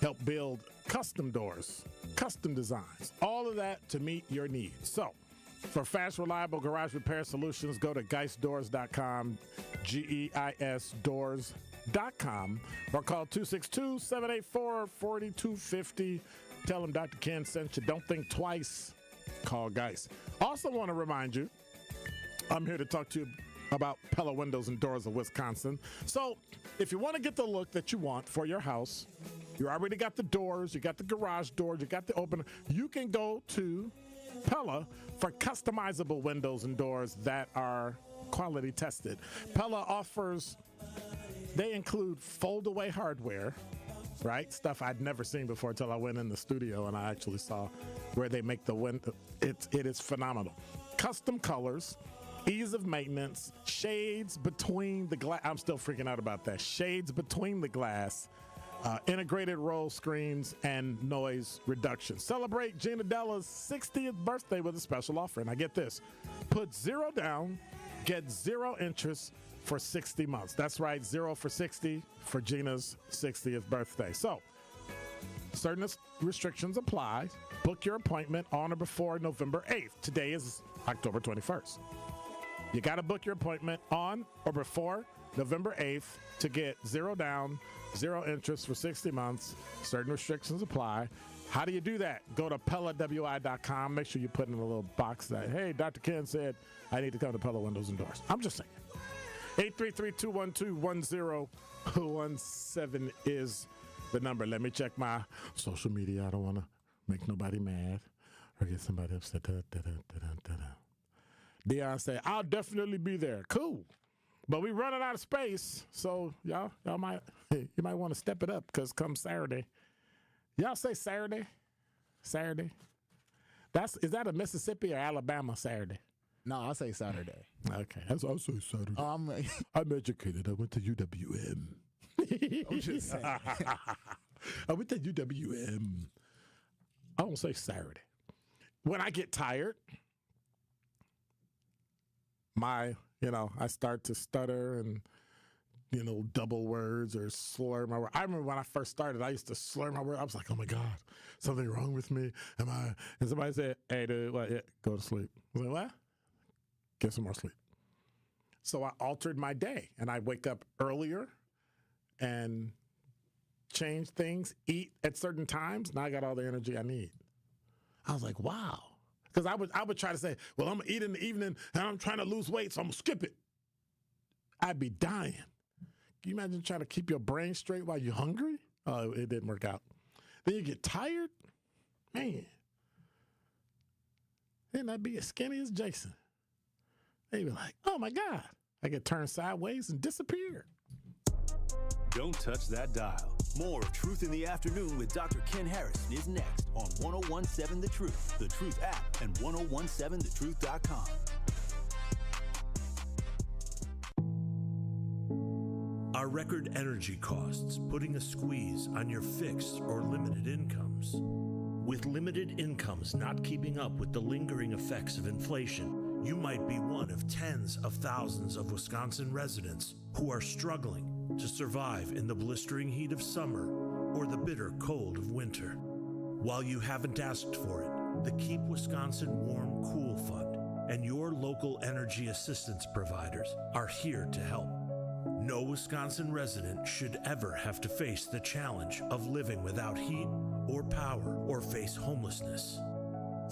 help build custom doors, custom designs, all of that to meet your needs. So, for fast, reliable garage repair solutions, go to geisdoors.com, GEIS doors.com, or call 262-784-4250. Tell them Dr. Ken sent you. Don't think twice. Call Geis. Also want to remind you, I'm here to talk to you about Pella Windows and Doors of Wisconsin. So if you want to get the look that you want for your house, you already got the doors, you got the garage doors, you got the opener, you can go to Pella for customizable windows and doors that are quality tested. Pella offers, they include fold-away hardware, right? Stuff I'd never seen before until I went in the studio and I actually saw where they make the window. It is phenomenal. Custom colors, ease of maintenance, shades between the glass. I'm still freaking out about that. Shades between the glass, integrated roll screens, and noise reduction. Celebrate Gina Della's 60th birthday with a special offer. And I get this. Put $0 down, get 0 interest for 60 months. That's right, 0 for 60 for Gina's 60th birthday. So, certain restrictions apply. Book your appointment on or before November 8th. Today is October 21st. You got to book your appointment on or before November 8th to get 0 down, 0 interest for 60 months. Certain restrictions apply. How do you do that? Go to PellaWI.com. Make sure you put in a little box that, hey, Dr. Ken said I need to come to Pella Windows and Doors. I'm just saying. 833-212-1017 is the number. Let me check my social media. I don't want to make nobody mad or get somebody upset. Dion said, I'll definitely be there. Cool. But we running out of space, so y'all might want to step it up because come Saturday. Y'all say Saturday? Saturday? Is that a Mississippi or Alabama Saturday? No, I'll say Saturday. Okay, I'll say Saturday. I'm educated. I went to UWM. I'm just saying. I went to UWM. I don't say Saturday. When I get tired, I start to stutter and, double words or slur my word. I remember when I first started, I used to slur my word. I was like, oh my God, something wrong with me? And somebody said, hey, dude, what? Yeah, go to sleep. I was like, what? Get some more sleep. So I altered my day and I wake up earlier and change things, eat at certain times. Now I got all the energy I need. I was like, wow. Because I would try to say, well, I'm going to eat in the evening and I'm trying to lose weight, so I'm going to skip it. I'd be dying. Can you imagine trying to keep your brain straight while you're hungry? Oh, it didn't work out. Then you get tired. Man. Then I'd be as skinny as Jason. They'd be like, oh, my God. I get turned sideways and disappear. Don't touch that dial. More of Truth in the Afternoon with Dr. Ken Harrison is next on 1017 The Truth, The Truth app, and 1017thetruth.com. Are record energy costs putting a squeeze on your fixed or limited incomes? With limited incomes not keeping up with the lingering effects of inflation, you might be one of tens of thousands of Wisconsin residents who are struggling to survive in the blistering heat of summer or the bitter cold of winter. While you haven't asked for it, the Keep Wisconsin Warm Cool Fund and your local energy assistance providers are here to help. No Wisconsin resident should ever have to face the challenge of living without heat or power or face homelessness.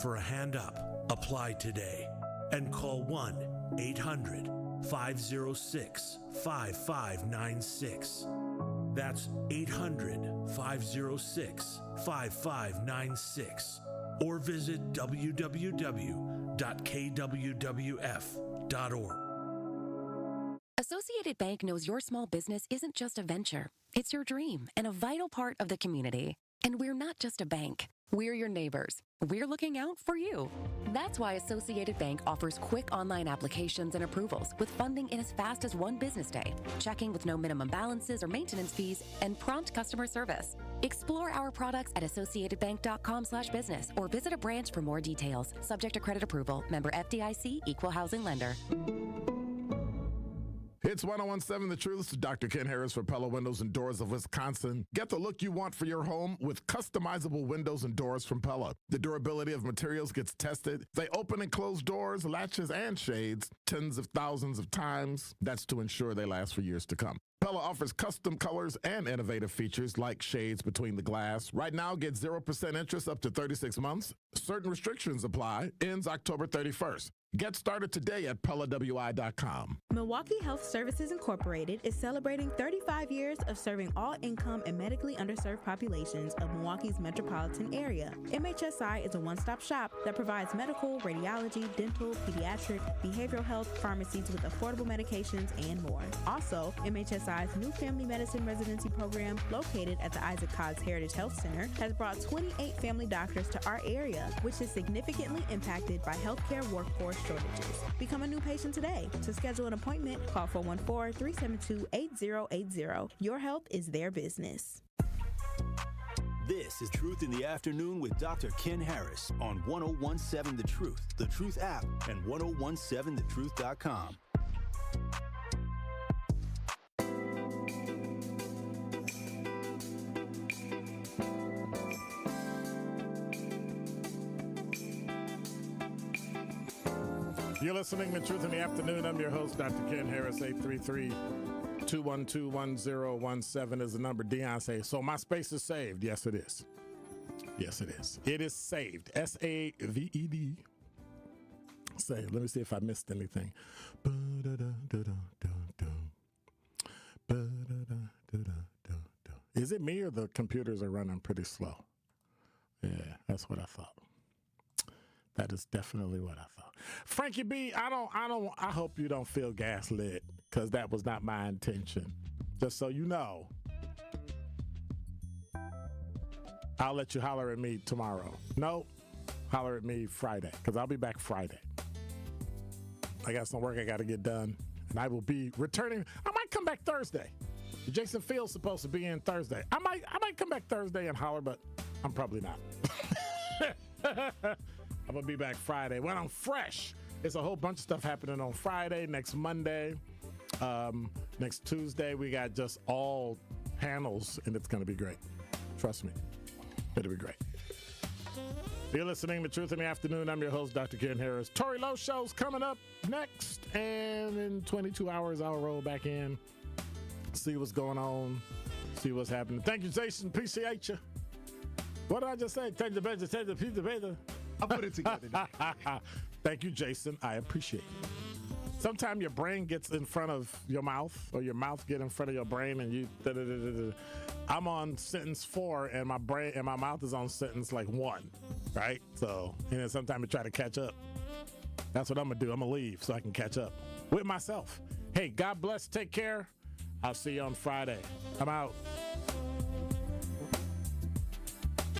For a hand up, apply today and call 1-800-506-5596. That's 800-506-5596. Or visit www.kwwf.org. Associated Bank knows your small business isn't just a venture. It's your dream and a vital part of the community. And we're not just a bank. We're your neighbors. We're looking out for you. That's why Associated Bank offers quick online applications and approvals with funding in as fast as one business day, checking with no minimum balances or maintenance fees, and prompt customer service. Explore our products at associatedbank.com/business or visit a branch for more details. Subject to credit approval. Member FDIC, Equal Housing Lender. It's 1017 The Truth. This is Dr. Ken Harris for Pella Windows and Doors of Wisconsin. Get the look you want for your home with customizable windows and doors from Pella. The durability of materials gets tested. They open and close doors, latches, and shades tens of thousands of times. That's to ensure they last for years to come. Pella offers custom colors and innovative features like shades between the glass. Right now, get 0% interest up to 36 months. Certain restrictions apply. Ends October 31st. Get started today at PellaWI.com. Milwaukee Health Services Incorporated is celebrating 35 years of serving all income and medically underserved populations of Milwaukee's metropolitan area. MHSI is a one-stop shop that provides medical, radiology, dental, pediatric, behavioral health, pharmacies with affordable medications, and more. Also, MHSI's new family medicine residency program, located at the Isaac Cobbs Heritage Health Center, has brought 28 family doctors to our area, which is significantly impacted by healthcare workforce shortages. Become a new patient today. To schedule an appointment, call 414-372-8080. Your health is their business. This is Truth in the Afternoon with Dr. Ken Harris on 1017 The Truth app, and 1017thetruth.com. You're listening to Truth in the Afternoon. I'm your host, Dr. Ken Harris. 833-212-1017 is the number. Dion says, so my space is saved. Yes, it is. Yes, it is. It is saved. S-A-V-E-D. Saved. Let me see if I missed anything. Is it me or the computers are running pretty slow? Yeah, that's what I thought. That is definitely what I thought. Frankie B, I hope you don't feel gaslit, because that was not my intention. Just so you know. I'll let you holler at me tomorrow. No, holler at me Friday, because I'll be back Friday. I got some work I got to get done, and I will be returning. I might come back Thursday. Jason Field's supposed to be in Thursday. I might come back Thursday and holler, but I'm probably not. I'm going to be back Friday when I'm fresh. There's a whole bunch of stuff happening on Friday, next Monday, next Tuesday. We got just all panels, and it's going to be great. Trust me. It'll be great. You're listening to Truth in the Afternoon. I'm your host, Dr. Ken Harris. Tori Lowe Show's coming up next, and in 22 hours, I'll roll back in, see what's going on, see what's happening. Thank you, Jason. Appreciate you. What did I just say? Take the better, take the pizza better. I'll put it together. Thank you, Jason. I appreciate it. Sometimes your brain gets in front of your mouth, or your mouth get in front of your brain, and you. I'm on sentence 4, and my brain and my mouth is on sentence like 1, right? So, and then sometimes I try to catch up. That's what I'm gonna do. I'm gonna leave so I can catch up with myself. Hey, God bless. Take care. I'll see you on Friday. I'm out.